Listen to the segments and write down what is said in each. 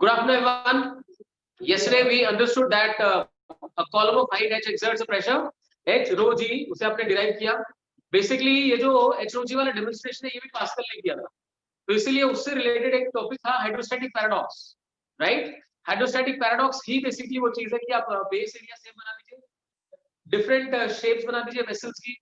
Good afternoon, everyone. Yesterday we understood that a column of height h exerts a pressure h rho g, उसे आपने derive किया. Basically ये जो h rho g वाला demonstration है ये भी पास्कल ने किया था, तो इसीलिए उससे रिलेटेड एक टॉपिक था hydrostatic paradox, right. Hydrostatic paradox ही बेसिकली वो चीज है कि आप बेस एरिया सेम बना दीजिए, डिफरेंट शेप्स बना दीजिए वेसल्स की,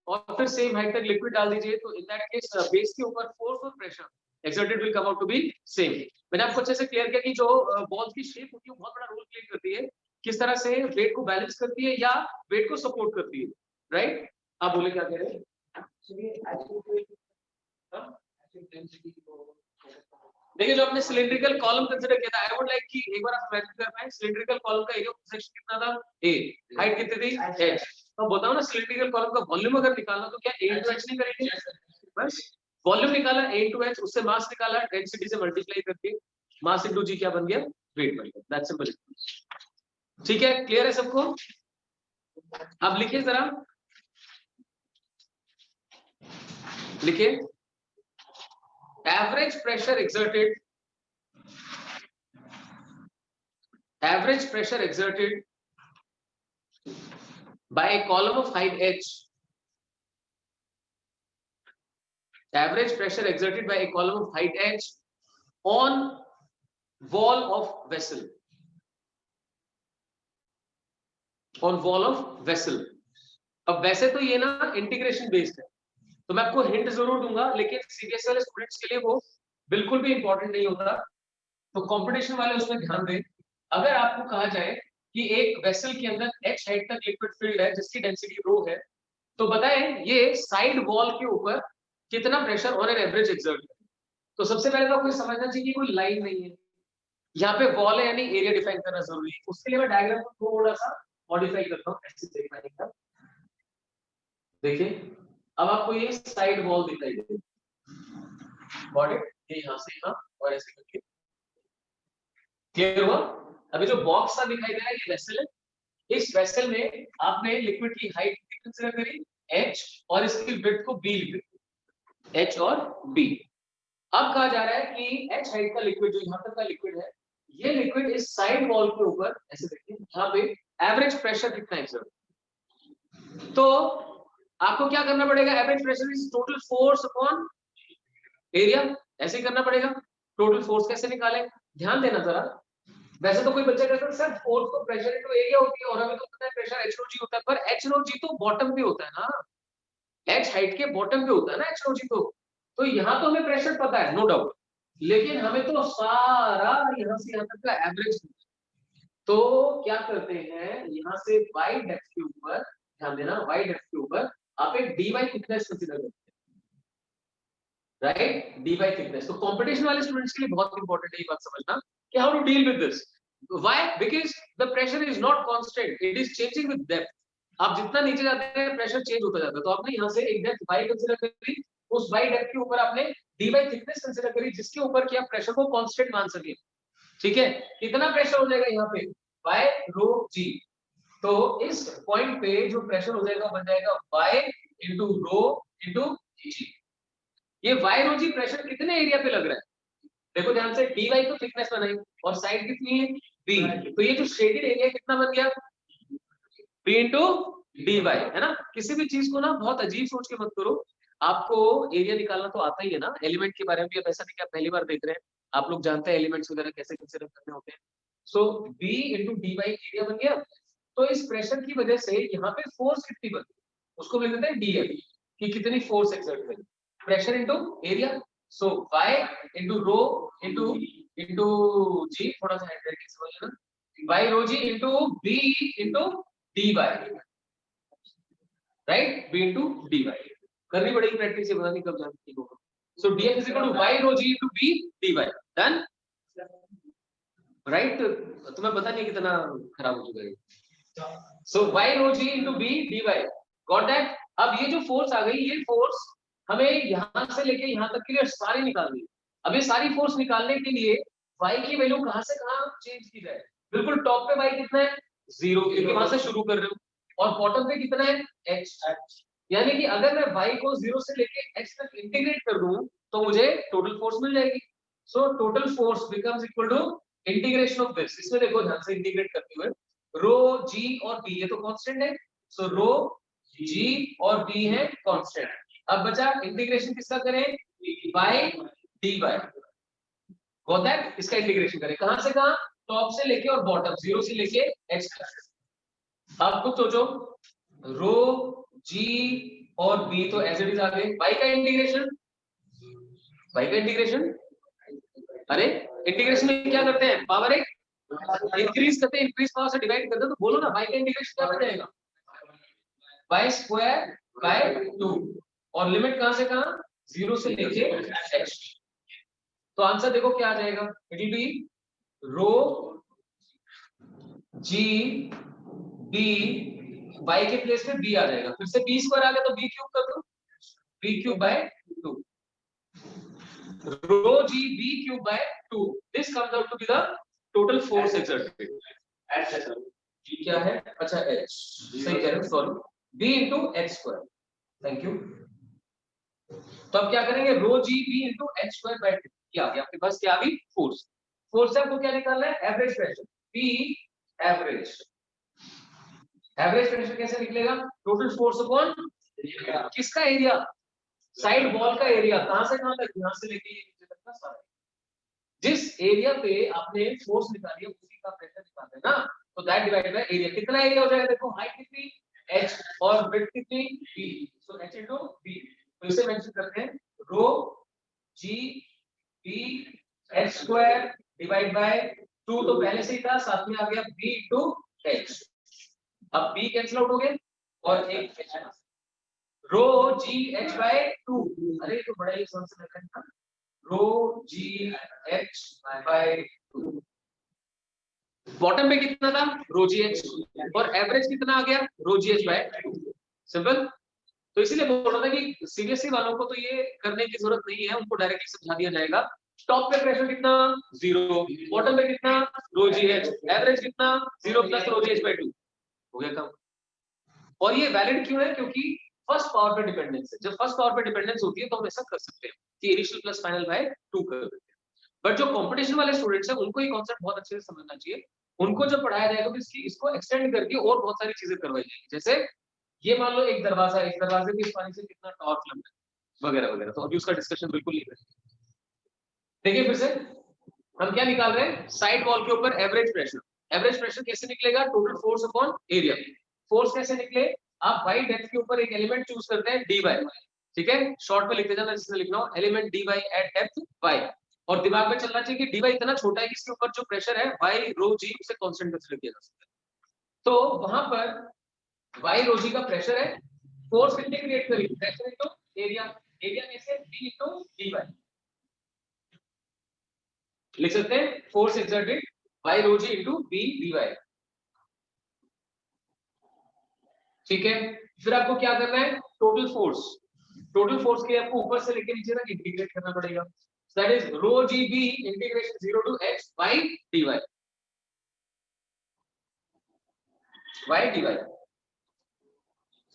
और फिर सेम हाइट तक लिक्विड डाल दीजिए, तो इन दैट केस बेस के ऊपर फोर्स और pressure exerted will come out to be same. मैंने आपको अच्छे से क्लियर किया कि जो बॉल्स की शेप होती है वो बहुत बड़ा रोल प्ले करती है, किस तरह से वेट को बैलेंस करती है या वेट को सपोर्ट करती है, राइट. आप बोले क्या कह रहे हैं? देखिए जो आपने सिलिंड्रिकल कॉलम कंसीडर किया था, आई वुड लाइक कि एक बार आप इमेजिन कर पाए सिलिंड्रिकल कॉलम का एरिया ऑफ सेक्शन कितना था, a, हाइट कितनी थी, h. तो बताओ ना सिलिंड्रिकल कॉलम का वॉल्यूम अगर निकालना तो क्या a into h नहीं करेंगे, बस वॉल्यूम निकाला a into h, उससे मास निकाला डेंसिटी से मल्टीप्लाई करके, मास इनटू g क्या बन गया, वेट बन गया. That's simple. ठीक है, क्लियर है सबको? अब लिखिए जरा, लिखिए average pressure exerted by a column of height h, average pressure exerted by a column of height h on wall of vessel, on wall of vessel. अब वैसे तो ये ना इंटीग्रेशन बेस्ड है, तो मैं आपको हिंट जरूर दूंगा, लेकिन सीबीएसई वाले स्टूडेंट्स के लिए वो बिल्कुल भी इंपॉर्टेंट नहीं होता, तो कंपटीशन वाले उसमें ध्यान दें. अगर आपको कहा जाए कि एक वेसल के अंदर h हाइट तक लिक्विड फील्ड है जिसकी डेंसिटी रो है, तो बताएं ये साइड वॉल के ऊपर कितना pressure on an average exert है. तो सबसे पहले तो आपको समझना चाहिए कि कोई लाइन नहीं है, यहाँ पे वॉल है यानी एरिया डिफाइन करना जरूरी है. उसके लिए मैं डायग्राम को थोड़ा सा मॉडिफाई करता हूँ, ऐसे देखना. देखिए अब आपको ये साइड वॉल दिखाई दे, बॉडी ये यहाँ से यहाँ और ऐसे करके, क्लियर हुआ? अभी जो बॉक्स सा दिखाई दे रहा है ये वेसल है. इस वेसल में आपने लिक्विड की हाइट कंसीडर करी h और इसकी विड्थ को b लिख दी, h और b. अब कहा जा रहा है कि h हाइट का लिक्विड जो यहाँ तक का लिक्विड है, ये लिक्विड इस साइड वॉल के ऊपर ऐसे देखिए यहाँ पे एवरेज प्रेशर कितना एक्सर्ट. तो आपको क्या करना पड़ेगा, average pressure is total force upon area, ऐसे ही करना पड़ेगा. टोटल फोर्स कैसे निकालें, ध्यान देना जरा. वैसे तो कोई बच्चा कहता है सर फोर्स तो प्रेशर इनटू एरिया होती है, और हमें तो पता है प्रेशर h rho g होता है, पर h rho g तो बॉटम पे होता है ना, h हाइट के बॉटम पे होता है ना h rho g. तो यहाँ तो हमें प्रेशर पता है नो डाउट, लेकिन हमें तो सारा यहाँ से यहाँ तक का एवरेज. तो क्या करते हैं, यहाँ से y डेप्थ के ऊपर ध्यान देना, y डेप्थ के ऊपर आप एक dy थिकनेस कंसीडर करते हैं, राइट. dy थिकनेस तो कंपटीशन वाले स्टूडेंट्स के लिए बहुत इंपॉर्टेंट है ये बात समझना कि how to deal with this. Why? Because the pressure is not constant, it is changing with depth. आप जितना नीचे जाते हैं प्रेशर चेंज होता जाता है. तो आपने यहाँ से एक डेप्थ y कंसीडर करी, उस y डेप्थ के ऊपर आपने dy थिकनेस कंसीडर करी जिसके ऊपर कि आप प्रेशर को कांस्टेंट मान सके. ठीक है, कितना प्रेशर हो जाएगा यहाँ पे y rho g. तो इस पॉइंट पे जो प्रेशर हो जाएगा बन जाएगा y into rho into g. ये y rho g प्रेशर कितने एरिया पे लग रहा है, देखो ध्यान से, dy तो थिकनेस बनाई और साइड कितनी है b, तो ये जो शेडेड एरिया कितना बन गया p into dy, है ना. किसी भी चीज को ना बहुत अजीब सोच के मत करो, आपको एरिया निकालना तो आता ही है ना. एलिमेंट के बारे में भी अब ऐसा नहीं कि आप पहली बार देख रहे हैं, आप लोग जानते हैं एलिमेंट्स वगैरह कैसे कंसीडर करने होते हैं. सो b into dy एरिया बन गया. तो इस प्रेशर की वजह से यहाँ पे फोर्स कितनी बनी, उसको लिख देते हैं df, कि कितनी फोर्स एक्सर्ट करी, प्रेशर इनटू एरिया. सो y into rho into g, थोड़ा सा हेड करके समझ लेना, y rho g into b into dy, right. b into dy करनी पड़ेगी प्रैक्टिस, ये पता नहीं कब जानते ठीक होगा. सो df is equal to y rho g into b dy, done, right. तुम्हें पता नहीं कितना खराब हो चुका है. सो y rho g into b dy, got that. अब ये जो फोर्स आ गई, ये फोर्स हमें यहाँ से लेके यहाँ तक के लिए सारी निकालनी है. अब ये सारी फोर्स निकालने के लिए y की वैल्यू कहाँ से कहाँ चेंज की जाए. बिल्कुल टॉप पे y कितना है 0, क्योंकि वहां से शुरू कर रहे हो, और बॉटम पे कितना है h. यानी कि अगर मैं y को 0 से लेके h तक इंटीग्रेट कर दूं तो मुझे टोटल फोर्स मिल जाएगी. So total force becomes equal to integration of this, इसमें देखो ध्यान से इंटीग्रेट करते हुए, रो जी और बी ये तो कांस्टेंट है, सो रो जी और बी है कांस्टेंट। अब बचा इंटीग्रेशन किसका करें, by D by, got that, इसका इंटीग्रेशन करें कहां से कहां, टॉप से लेके और बॉटम, जीरो से लेके एच तक। अब कुछ सोचो, रो जी और बी तो एज इट इज आ गए, बाई का इंटीग्रेशन, बाई का इंटीग्रेशन, अरे इंटीग्रेशन में क्या करते हैं, पावर एक इंक्रीज करते हैं, इंक्रीज पावर से डिवाइड करते हैं, तो बोलो ना बाई का इंटीग्रेशन क्या बन जाएगा, बाई स्क्वायर बाय 2, और लिमिट कहां से कहां, जीरो से लेके एच। तो आंसर देखो क्या आ जाएगा, it will be rho ji B, by के प्लेस में बी आ जाएगा, फिर से बी स्क्वायर आ गया तो बी क्यूब कर दो, B cube by 2, rho ji B cube by 2, this comes out to be the total force exerted. G क्या है, अच्छा एच, सही कह रहे हो, sorry, B into H square, thank you. तो अब क्या करेंगे, rho ji B into H square by 2, क्या आ गया आपके पास, क्या आ गई, फोर्स। फोर्स से आपको क्या निकालना है, average pressure, P average, average pressure कैसे निकलेगा, टोटल फोर्स अपॉन किसका एरिया, साइड वॉल का एरिया, कहां से कहां तक, यहां से लेके नीचे तक का सारा, जिस एरिया पे आपने फोर्स निकाली है उसी का प्रेशर निकालना है ना, तो दैट डिवाइडेड बाय एरिया, कितना एरिया हो जाएगा, देखो हाइट कितनी h और विड्थ कितनी b, सो h इनटू b, तो इसे मेंशन करते हैं रो g b h square divide by 2, तो पहले से ही था, साथ में आ गया b इनटू h, अब b कैंसिल आउट हो गए और एक h है, रो g h बाय 2, अरे ये तो बड़ा ही आसान से लगता है, रो जी एच बाय 2, बॉटम पे कितना था, रो जी एच, और एवरेज कितना आ गया, रो जी एच बाय 2, सिंपल। तो इसीलिए बोल रहा था कि सीबीएसई वालों को तो ये करने की जरूरत नहीं है, उनको डायरेक्टली समझा दिया जाएगा, टॉप पे प्रेशर कितना 0, बॉटम पे कितना रो जी एच, एवरेज कितना 0 plus rho G H by 2, हो गया काम। और ये वैलिड क्यों है, क्योंकि फर्स्ट पावर पे डिपेंडेंस है, जब फर्स्ट पावर पे डिपेंडेंस होती है तो हम ऐसा कर सकते हैं कि इनिशियल प्लस फाइनल बाय 2 कर देते हैं, बट जो कंपटीशन वाले स्टूडेंट्स हैं उनको ये कॉन्सेप्ट बहुत अच्छे से समझना चाहिए, उनको जब पढ़ाया जाएगा तो इसको एक्सटेंड करके और बहुत सारी चीजें करवाई जाएगी, जैसे ये मान लो एक दरवाजा है, इस दरवाजे की स्पानी से कितना टॉर्क लगता है वगैरह वगैरह, तो अभी उसका डिस्कशन बिल्कुल नहीं करेंगे। देखिए फिर से हम क्या निकाल रहे हैं, साइड वॉल के ऊपर एवरेज प्रेशर, एवरेज प्रेशर कैसे निकलेगा, total force upon area, force कैसे निकले, आप बाई डेप्थ के ऊपर एक एलिमेंट चूज करते हैं डी बाई, ठीक है, शॉर्ट में लिखते जाना, जिसमें लिखना हो element D by eight depth by, और दिमाग में चलना चाहिए कि डी बाई इतना छोटा है कि इसके ऊपर जो प्रेशर है बाई रो जी उसे कांस्टेंट कंसीडर किया जा सकता है, तो वहां पर बाई रो जी का प्रेशर है, फोर्स कितने क्रिएट करेगी, प्रेशर इनटू एरिया, एरिया कैसे, बी इनटू डी बाई, लिख सकते हैं force exerted by rho G into B D by, ठीक है। फिर आपको क्या करना है, टोटल फोर्स, टोटल फोर्स के आपको ऊपर से लेकर नीचे तक इंटीग्रेट करना पड़ेगा, that is rho ji B integration 0 to h by dy, y dy,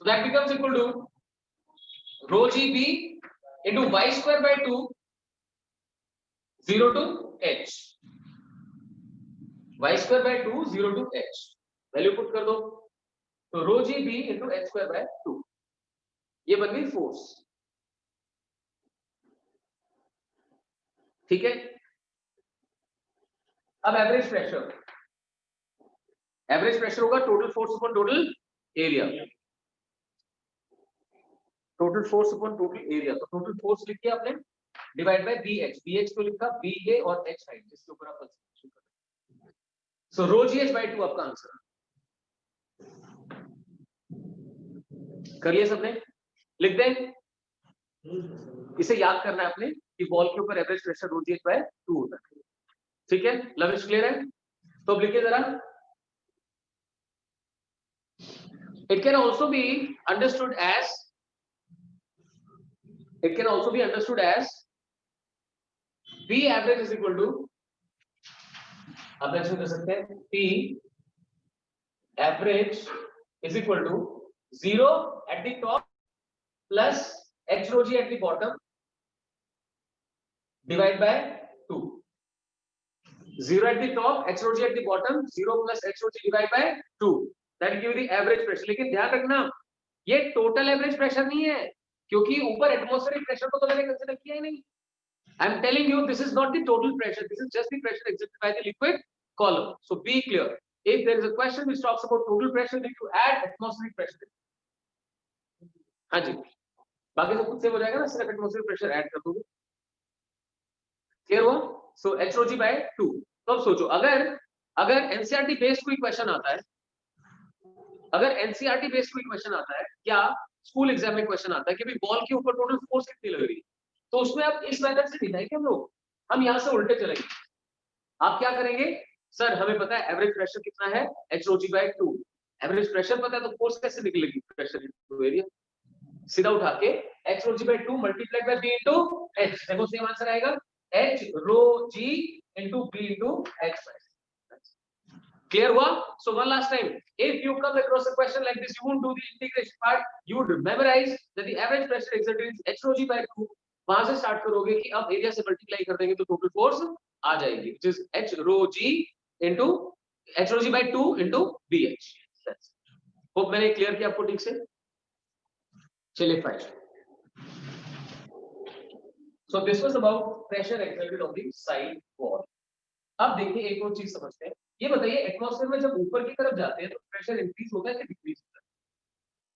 so that becomes equal to rho ji B into y square by 2 0 to h, y square by 2 0 to h, value put कर दो, तो rho ji B into h square by 2, ये बन गई force, ठीक है। अब average pressure, average pressure होगा total force upon total area, total force upon total area, तो टोटल फोर्स लिख के आपने डिवाइड बाय BH, BH को लिखा BA और H हाइट जिसके ऊपर आप कंसीडरेशन कर रहे हैं, सो रो GH बाय 2 आपका आंसर, कर लिया सबने, लिख दें, इसे याद करना है आपने कि वॉल के ऊपर एवरेज प्रेशर रो GH बाय 2 होता है, ठीक है, लविश क्लियर है, तो अब लिखिए जरा, it can also be understood as, it can also be understood as P average is equal to, आप मेंशन कर सकते हैं P average is equal to 0 at the top plus H rho g at the bottom divide by 2, 0 at the top, HOG at the bottom, 0 plus HOG divided by 2. That will give you the average pressure. लेकिन ध्यान रखना, ये total average pressure नहीं है, क्योंकि ऊपर atmospheric pressure को तो मैंने कंसीडर किया ही नहीं. I am telling you, this is not the total pressure. This is just the pressure exerted by the liquid column. So be clear. If there is a question which talks about total pressure, you need to add atmospheric pressure. हाँ जी. बाकी तो खुद से हो जाएगा ना, सिर्फ atmospheric pressure add कर दोगे. क्लियर हुआ? सो HOG by 2. तो अब सोचो, अगर एनसीईआरटी बेस्ड कोई क्वेश्चन आता है, अगर एनसीईआरटी बेस्ड कोई क्वेश्चन आता है या स्कूल एग्जाम में क्वेश्चन आता है कि भाई बॉल के ऊपर टोटल फोर्स कितनी लग रही है, तो उसमें आप इस मेथड से दिखाएंगे हम लोग, हम यहाँ से उल्टे चलेंगे. आप क्या करेंगे? सर हमें पता है एवरेज प्रेशर कितना है, HOG by 2. एवरेज प्रेशर पता है तो फोर्स कैसे निकलेगी? Pressure into area. सीधा उठा के HOG by 2 multiplied by B into H. देखो सेम आंसर आएगा, H rho G into B into H. Clear हुआ? So one last time, if you come across a question like this, you won't do the integration part, you would memorize that the average pressure exerted is HOG by 2. वहां से start करोगे कि अब area से multiply कर देंगे तो total force आ जाएगी, which is H rho G into HOG by 2 into BH. Hope मैंने क्लियर किया आपको ठीक से. चलिए fine. So this was about pressure exerted on the side wall. अब देखिए एक और चीज समझते हैं. ये बताइए एटमॉस्फेयर में जब ऊपर की तरफ जाते हैं तो प्रेशर इंक्रीज होता है कि डिक्रीज होता है?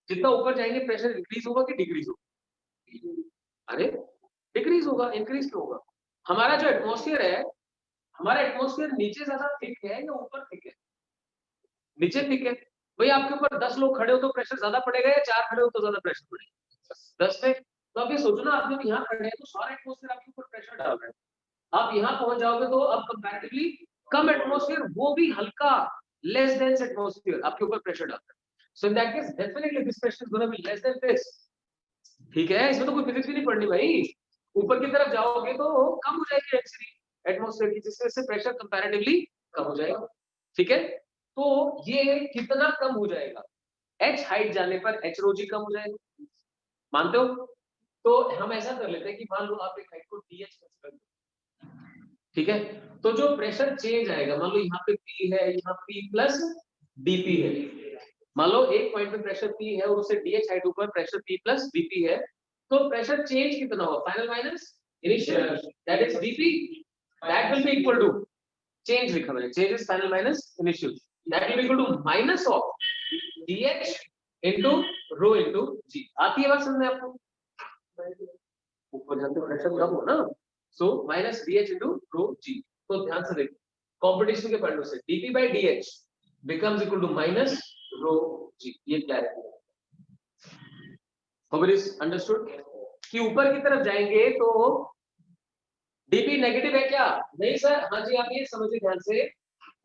जितना ऊपर जाएंगे प्रेशर इंक्रीज होगा कि डिक्रीज होगा? अरे डिक्रीज होगा. इंक्रीज क्यों होगा? हमारा जो एटमॉस्फेयर है, हमारा एटमॉस्फेयर नीचे ज्यादा थिक है या ऊपर थिक है? नीचे थिक है. भाई आपके ऊपर 10 लोग खड़े हो तो प्रेशर ज्यादा पड़ेगा या 4 खड़े हो तो ज्यादा प्रेशर पड़ेगा? 10 में. तो आप ये सोचो ना, आप जब यहाँ खड़े हैं तो सारा एटमॉस्फेयर आपके ऊपर प्रेशर डाल रहा है. आप यहाँ पहुंच जाओगे तो अब कंपैरेटिवली कम एटमॉस्फेयर, वो भी हल्का, लेस डेंस एटमॉस्फेयर आपके ऊपर प्रेशर डालता है. So in that case definitely this pressure is gonna be less than this. ठीक है, इसमें तो कोई फिजिक्स भी नहीं पढ़नी भाई. ऊपर की तरफ जाओगे तो कम हो जाएगी डेंसिटी एटमॉस्फेयर की, जिससे से प्रेशर कंपैरेटिवली कम हो जाएगा. ठीक है, तो ये कितना कम हो जाएगा? H हाइट जाने पर H rho G कम हो जाएगा. मानते हो? तो हम ऐसा कर लेते हैं कि मान लो आप एक हाइट को DH कंसीडर करो. ठीक है, तो जो प्रेशर चेंज आएगा, मान लो यहाँ पे P है, यहाँ P प्लस DP है. मान लो एक पॉइंट पे प्रेशर P है और उससे DH हाइट ऊपर प्रेशर P प्लस DP है, तो प्रेशर चेंज कितना होगा? Final minus initial, that is DP, that will be equal to, change लिखा मैंने, change is final minus initial, that will be equal to minus of DH into rho into G. आती है बात समझ में आपको? ऊपर जाते प्रेशर कम हो ना, so minus DH into rho G. तो ध्यान से देखो, कंपटीशन के पॉइंट से DP by DH becomes equal to minus rho G. ये क्या है? Hope it is understood कि ऊपर की तरफ जाएंगे तो DP नेगेटिव है क्या? नहीं सर. हाँ जी, आप ये समझिए ध्यान से,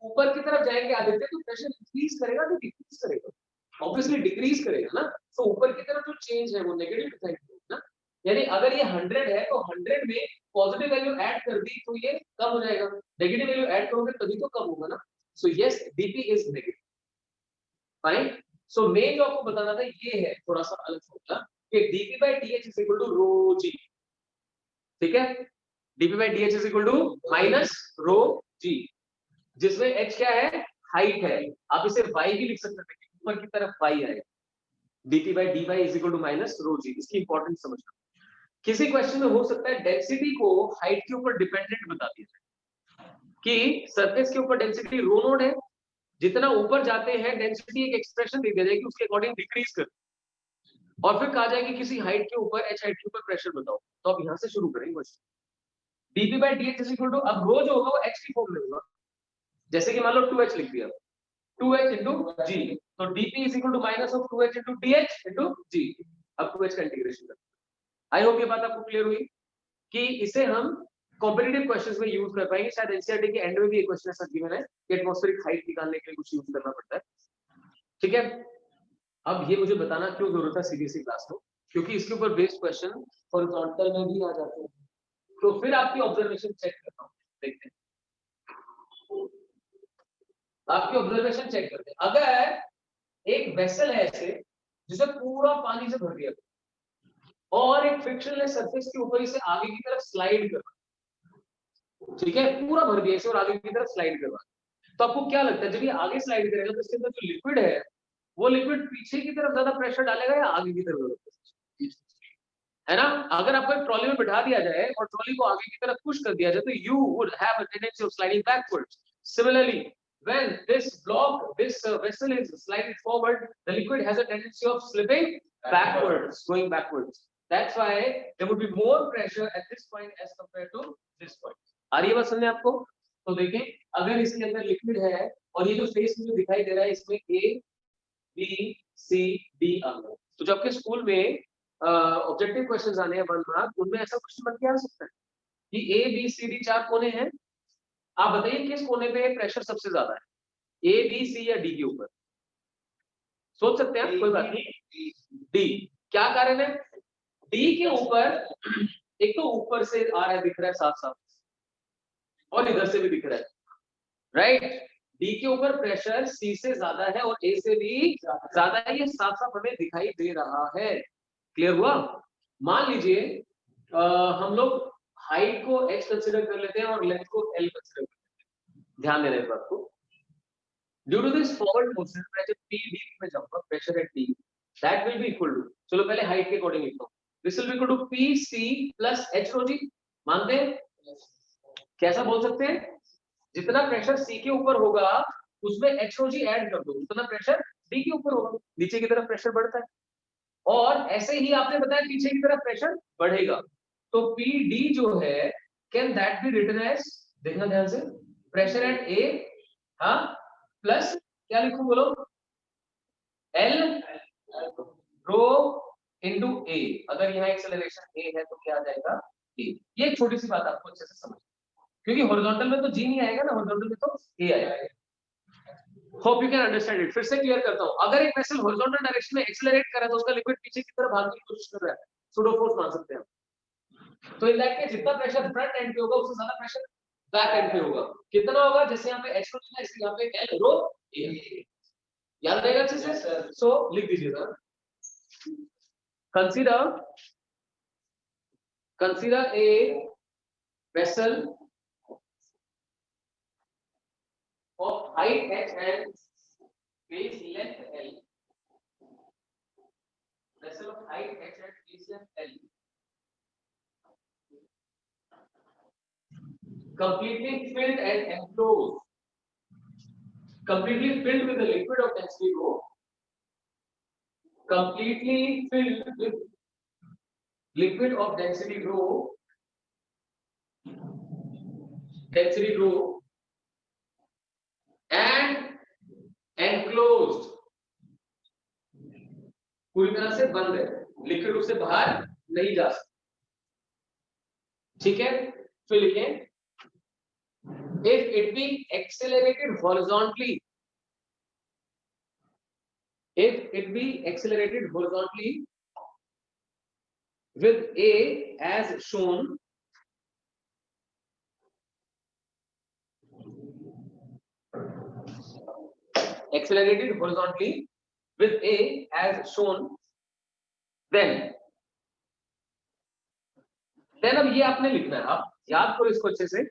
ऊपर की तरफ जाएंगे आदित्य तो प्रेशर इंक्रीज करेगा कि डिक्रीज करेगा? ऑब्वियसली डिक्रीज करेगा ना. तो ऊपर की तरफ जो चेंज है वो नेगेटिव दिखाई देगा ना. यानी अगर ये 100 है तो 100 में पॉजिटिव वैल्यू ऐड कर दी तो ये कम हो जाएगा, नेगेटिव वैल्यू ऐड करोगे तभी तो कम होगा ना. So yes, DP is negative. Fine. So main जो आपको बताना था ये है थोड़ा सा अलग फॉर्मूला कि DP by DH is equal to rho G. ठीक है, DP by DH is equal to minus rho G, जिसमें H क्या है? हाइट है. आप इसे Y भी लिख सकते हैं, ऊपर की तरफ Y आएगा. DP by dy is equal to minus rho G. इसकी इंपॉर्टेंस समझना. किसी क्वेश्चन में हो सकता है डेंसिटी को हाइट के ऊपर डिपेंडेंट बता दिया जाए कि सरफेस के ऊपर डेंसिटी रो नोड है, जितना ऊपर जाते हैं डेंसिटी एक एक्सप्रेशन दे दिया जाएगी, उसके अकॉर्डिंग डिक्रीज कर, और फिर कहा जाएगा किसी हाइट के ऊपर H हाइट के ऊपर प्रेशर बताओ. तो अब यहां से शुरू करेंगे question. DP by DH is equal to, अब रो जो होगा वो H की फॉर्म में होगा. जैसे कि मान लो 2H लिख दिया, 2H into G, तो DP is equal to minus of 2H into DH into G. अब 2H का इंटीग्रेशन करते हैं. आई होप ये बात आपको क्लियर हुई कि इसे हम कॉम्पिटिटिव क्वेश्चंस में यूज कर पाएंगे. शायद एनसीईआरटी के एंड में भी एक क्वेश्चन ऐसा गिवन है कि एटमॉस्फेरिक हाइट निकालने के लिए कुछ यूज करना पड़ता है. ठीक है, अब ये मुझे बताना क्यों जरूरत है सीबीएसई क्लास में, क्योंकि इसके ऊपर बेस्ड क्वेश्चन हॉरिजॉन्टल में भी आ जाते हैं. तो फिर आपकी ऑब्जर्वेशन चेक करता हूं, देखते हैं आपकी ऑब्जर्वेशन चेक करते हैं. अगर एक वेसल है ऐसे जिसे पूरा पानी से भर दिया और एक फ्रिक्शनलेस सरफेस के ऊपर इसे आगे की तरफ स्लाइड कर, ठीक है, पूरा भर दिया इसे और आगे की तरफ स्लाइड करवा। तो आपको क्या लगता है जब ये आगे स्लाइड करेगा तो इसके अंदर जो लिक्विड है वो लिक्विड पीछे की तरफ ज्यादा प्रेशर डालेगा या आगे की तरफ, है ना? अगर आपको एक ट्रॉली में बिठा दिया जाए और ट्रॉली को आगे की तरफ पुश कर दिया जाए तो you would have a tendency of sliding backwards. Similarly, when this vessel is sliding forward, the liquid has a tendency of slipping backwards, going backwards. That's why there would be more pressure at this point as compared to this point. आ रही है बात समझ में आपको? तो देखें, अगर इसके अंदर लिक्विड है और ये जो फेस मुझे दिखाई दे रहा है इसमें A, B, C, D आ गया, तो जब आपके स्कूल में ऑब्जेक्टिव क्वेश्चंस आने हैं 1 मार्क, उनमें ऐसा क्वेश्चन बन के आ सकता है कि A, B, C, D 4 कोने हैं, आप बताइए किस कोने पे प्रेशर सबसे ज्यादा है, A, B, C या D के ऊपर? सोच सकते हैं, कोई बात नहीं, D। क्या कारण है? D के ऊपर एक तो ऊपर से आ रहा है, दिख रहा है साफ साफ, और इधर से भी दिख रहा है, राइट? D के ऊपर प्रेशर C से ज्यादा है और A से भी ज्यादा है, ये साफ साफ हमें दिखाई दे रहा है। क्लियर हुआ? मान लीजिए हम लोग हाइट को h कंसीडर कर लेते हैं और लेंथ को l कंसीडर कर लेते हैं, ध्यान देना इस बात को। Due to this forward motion मैं जब p d में जाऊंगा, pressure at d that will be equal to, चलो पहले हाइट के अकॉर्डिंग लिखता हूं, this will be equal to p c plus h rho g। मानते हैं? कैसा बोल सकते हैं? जितना प्रेशर C के ऊपर होगा उसमें h rho g ऐड कर दो, उतना प्रेशर D के ऊपर होगा, नीचे की तरफ प्रेशर बढ़ता है, और ऐसे ही आपने बताया पीछे की तरफ प्रेशर बढ़ेगा, तो PD जो है can that be written as, देखना ध्यान से, प्रेशर एट A, हाँ, प्लस क्या लिखूं बोलो, L रो इनटू A। अगर यहाँ एक्सेलरेशन A है तो क्या आ जाएगा A। ये एक छोटी सी बात आपको अच्छे से समझ, क्योंकि हॉरिजॉन्टल में तो G नहीं आएगा ना, हॉरिजॉन्टल में तो A आएगा। Hope you can understand it. फिर से क्लियर करता हूं, अगर एक वेसल हॉरिजॉन्टल डायरेक्शन में एक्सेलरेट कर रहा है तो उसका लिक्विड पीछे की तरफ भागने की कोशिश कर रहा है, सूडो फोर्स मान सकते हैं। तो इन दैट केस जितना प्रेशर फ्रंट एंड पे होगा उससे ज्यादा प्रेशर बैक एंड पे होगा। कितना होगा? जैसे यहाँ पे h रो है, इसलिए यहाँ पे L रो A। याद रहेगा अच्छे से? सो लिख दीजिए sir, consider a vessel of height h and base length L, vessel of height h and base length L, completely filled and enclosed, completely filled with the liquid of density rho, completely filled with liquid of density rho, and enclosed, पूरी तरह से बंद है, liquid उससे बाहर नहीं जा सकता। ठीक है, फिर लिखें, if it be accelerated horizontally, if it be accelerated horizontally with A as shown, accelerated horizontally with A as shown, then अब ये आपने लिखना है, आप याद करो इसको अच्छे से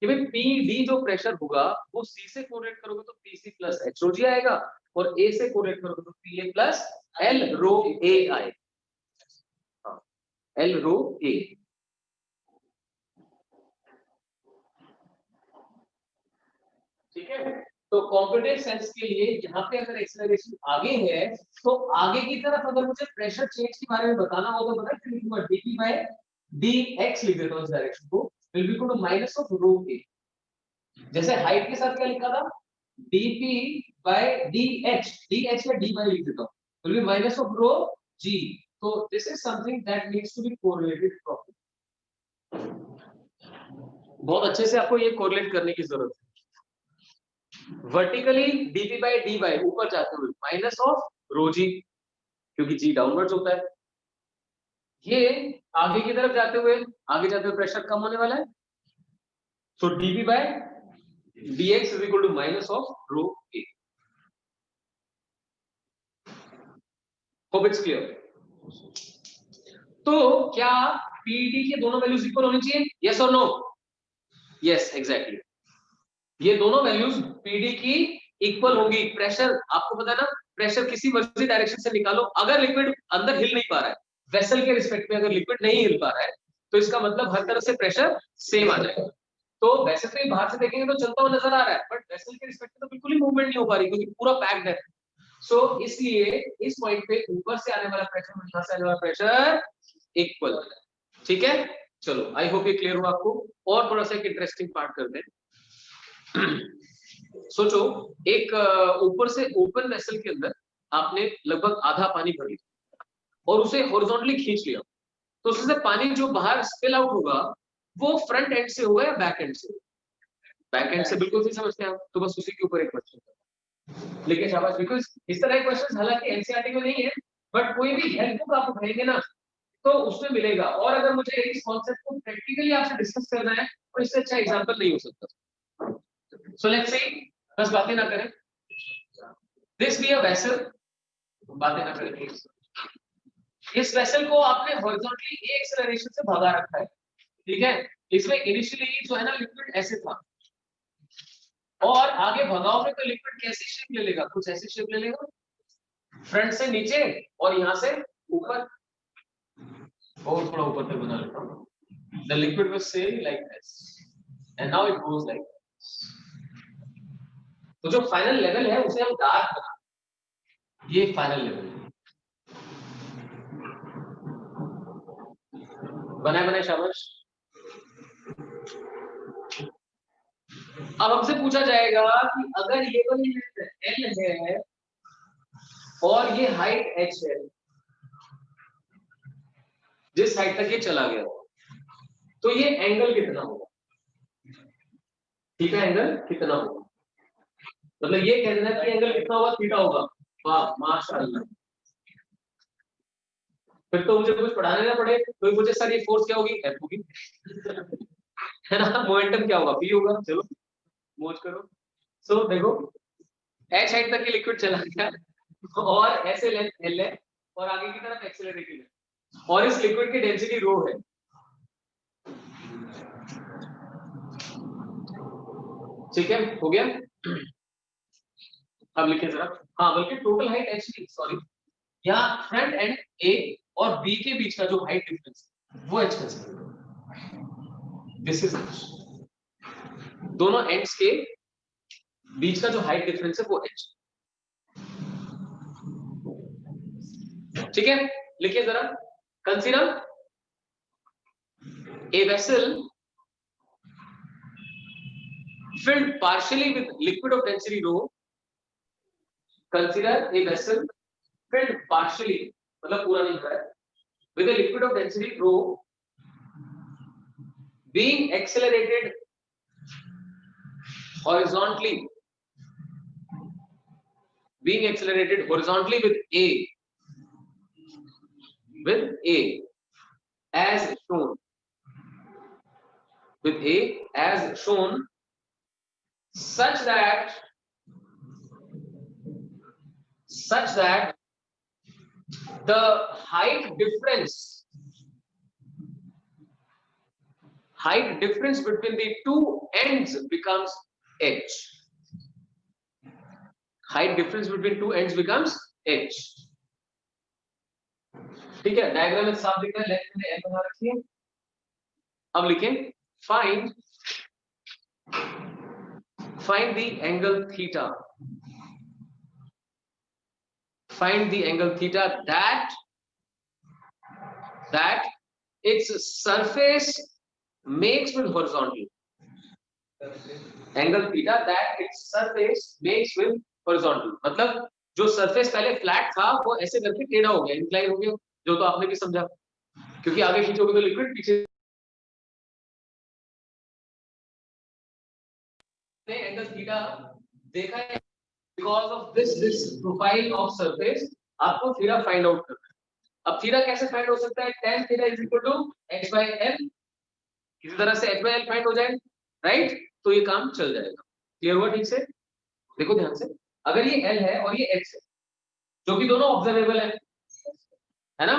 कि भाई PD जो प्रेशर होगा वो C से कोरिलेट करोगे तो PC plus H rho G आएगा, और A से कोरिलेट करोगे तो PA plus L rho A आएगा, L रो A। ठीक है, तो कॉम्पिटेंट सेंस के लिए यहाँ पे अगर एक्सेलरेशन आगे है तो आगे की तरफ अगर मुझे प्रेशर चेंज के बारे में बताना हो तो पता है dP by dx लिख देता हूँ इस डायरेक्शन को, will be equal to minus of rho a। जैसे हाइट के साथ क्या लिखा था, dP by dh, dh या d by लिख देता हूँ, will be minus of rho g। तो this is something that needs to be correlated properly. बहुत अच्छे से आपको ये कोरिलेट करने की जरूरत है। वर्टिकली dP by dy ऊपर जाते हुए माइनस ऑफ रो जी, क्योंकि जी डाउनवर्ड्स होता है, ये आगे की तरफ जाते हुए प्रेशर कम होने वाला है, सो dP by dx is equal to minus of rho a। hope it's clear। तो क्या PD के दोनों वैल्यूज इक्वल होनी चाहिए, यस और नो? यस एग्जैक्टली, ये दोनों वैल्यूज पीडी की इक्वल होंगी। प्रेशर आपको पता है ना, प्रेशर किसी मर्जी डायरेक्शन से निकालो, अगर लिक्विड अंदर हिल नहीं पा रहा है, वेसल के रिस्पेक्ट में अगर लिक्विड नहीं हिल पा रहा है, तो इसका मतलब हर तरफ से प्रेशर सेम आ जाएगा। तो वैसे तो ये बाहर से देखेंगे तो चलता हुआ नजर आ रहा है, बट वेसल के रिस्पेक्ट में तो बिल्कुल ही मूवमेंट नहीं हो पा रही, क्योंकि पूरा पैक्ड है। सो इसलिए इस पॉइंट पे ऊपर से आने वाला प्रेशर और यहां से आने वाला प्रेशर इक्वल। ठीक है, चलो आई होप ये क्लियर हुआ आपको। और थोड़ा सा एक इंटरेस्टिंग पार्ट करते हैं। सोचो एक ऊपर से ओपन वेसल के अंदर आपने लगभग आधा पानी भर लिया और उसे हॉरिजॉन्टली खींच लिया, तो उससे पानी जो बाहर स्पिल आउट होगा वो फ्रंट एंड से होगा या बैक एंड से? बैक एंड से, बिल्कुल सही समझते हैं आप। तो बस उसी के ऊपर एक क्वेश्चन लेके शाबाश, बिकॉज इस तरह के क्वेश्चन हालांकि एनसीईआरटी में नहीं है, बट कोई भी हेल्प बुक आप उठाएंगे ना तो उसमें मिलेगा। और अगर मुझे इस कॉन्सेप्ट को प्रैक्टिकली आपसे डिस्कस करना है तो इससे अच्छा एग्जांपल नहीं हो सकता। सो लेट्स से, बस बातें ना करें, दिस बी अ वेसल, बातें ना करें प्लीज। इस वेसल को आपने हॉरिजॉन्टली ए एक्सेलरेशन से भगा रखा है, ठीक है। इसमें इनिशियली जो है ना लिक्विड ऐसे था, और आगे भगाओगे तो लिक्विड कैसी शेप ले लेगा? कुछ ऐसी शेप ले लेगा, फ्रंट से नीचे और यहां से ऊपर, और थोड़ा ऊपर तक बना लेता हूं। The liquid was sailing like this and now it goes like this. तो जो फाइनल लेवल है उसे हम डार्क बना, ये फाइनल लेवल है। बनाए बनाए शाबाश। अब हमसे पूछा जाएगा कि अगर ये वाली एल है और ये हाइट एच है, जिस हाइट तक ये चला गया तो ये एंगल कितना होगा? थीटा एंगल कितना होगा? मतलब ये कह देना कि एंगल कितना होगा, थीटा होगा। वाह माशाल्लाह, फिर तो मुझे कुछ पढ़ाने ना पड़े। कोई मुझे सर ये फोर्स क्या होगी? एफ होगी है ना, मोमेंटम क्या होगा? पी होगा। चलो मौज करो। सो देखो एच हाइट तक ये लिक्विड चला गया और ऐसे लेंथ एल है और आगे की तरफ एक्सेलरेटेड है, और इस लिक्विड की डेंसिटी रो है। ठीक है, हो गया। अब लिखिए जरा, हाँ बल्कि टोटल हाइट एच थी, सॉरी, यहाँ फ्रंट एंड ए और बी के बीच का जो हाइट डिफरेंस वो एच कंसीडर करो। दिस इज एच, दोनों एंड्स के बीच का जो हाइट डिफरेंस है वो एच। ठीक है, लिखिए जरा, consider a vessel filled partially with liquid of density rho. Consider a vessel filled partially, मतलब पूरा नहीं भरा है, with a liquid of density rho being accelerated horizontally, with A as shown, such that the height difference between the two ends becomes h. Height difference between two ends becomes h. ठीक है, diagram में साफ दिख रहा है, left में L बना रखी है। अब लिखें find the angle theta, that its surface makes with horizontal, angle theta that its surface makes with horizontal, मतलब जो सरफेस पहले फ्लैट था वो ऐसे करके टेढ़ा हो गया, इंक्लाइन हो गया, जो तो आपने भी समझा, क्योंकि आगे खींचोगे तो लिक्विड पीछे। एंगल थीटा देखा है, because of this profile of surface आपको थीटा फाइंड आउट करना है। अब थीटा कैसे फाइंड हो सकता है? tan theta is equal to h by l, किसी तरह से h by l फाइंड हो जाए, राइट? तो ये काम चल जाएगा। क्लियर हुआ ठीक से? देखो ध्यान से, अगर ये l है और ये h है, जो कि दोनों ऑब्जर्वेबल है ना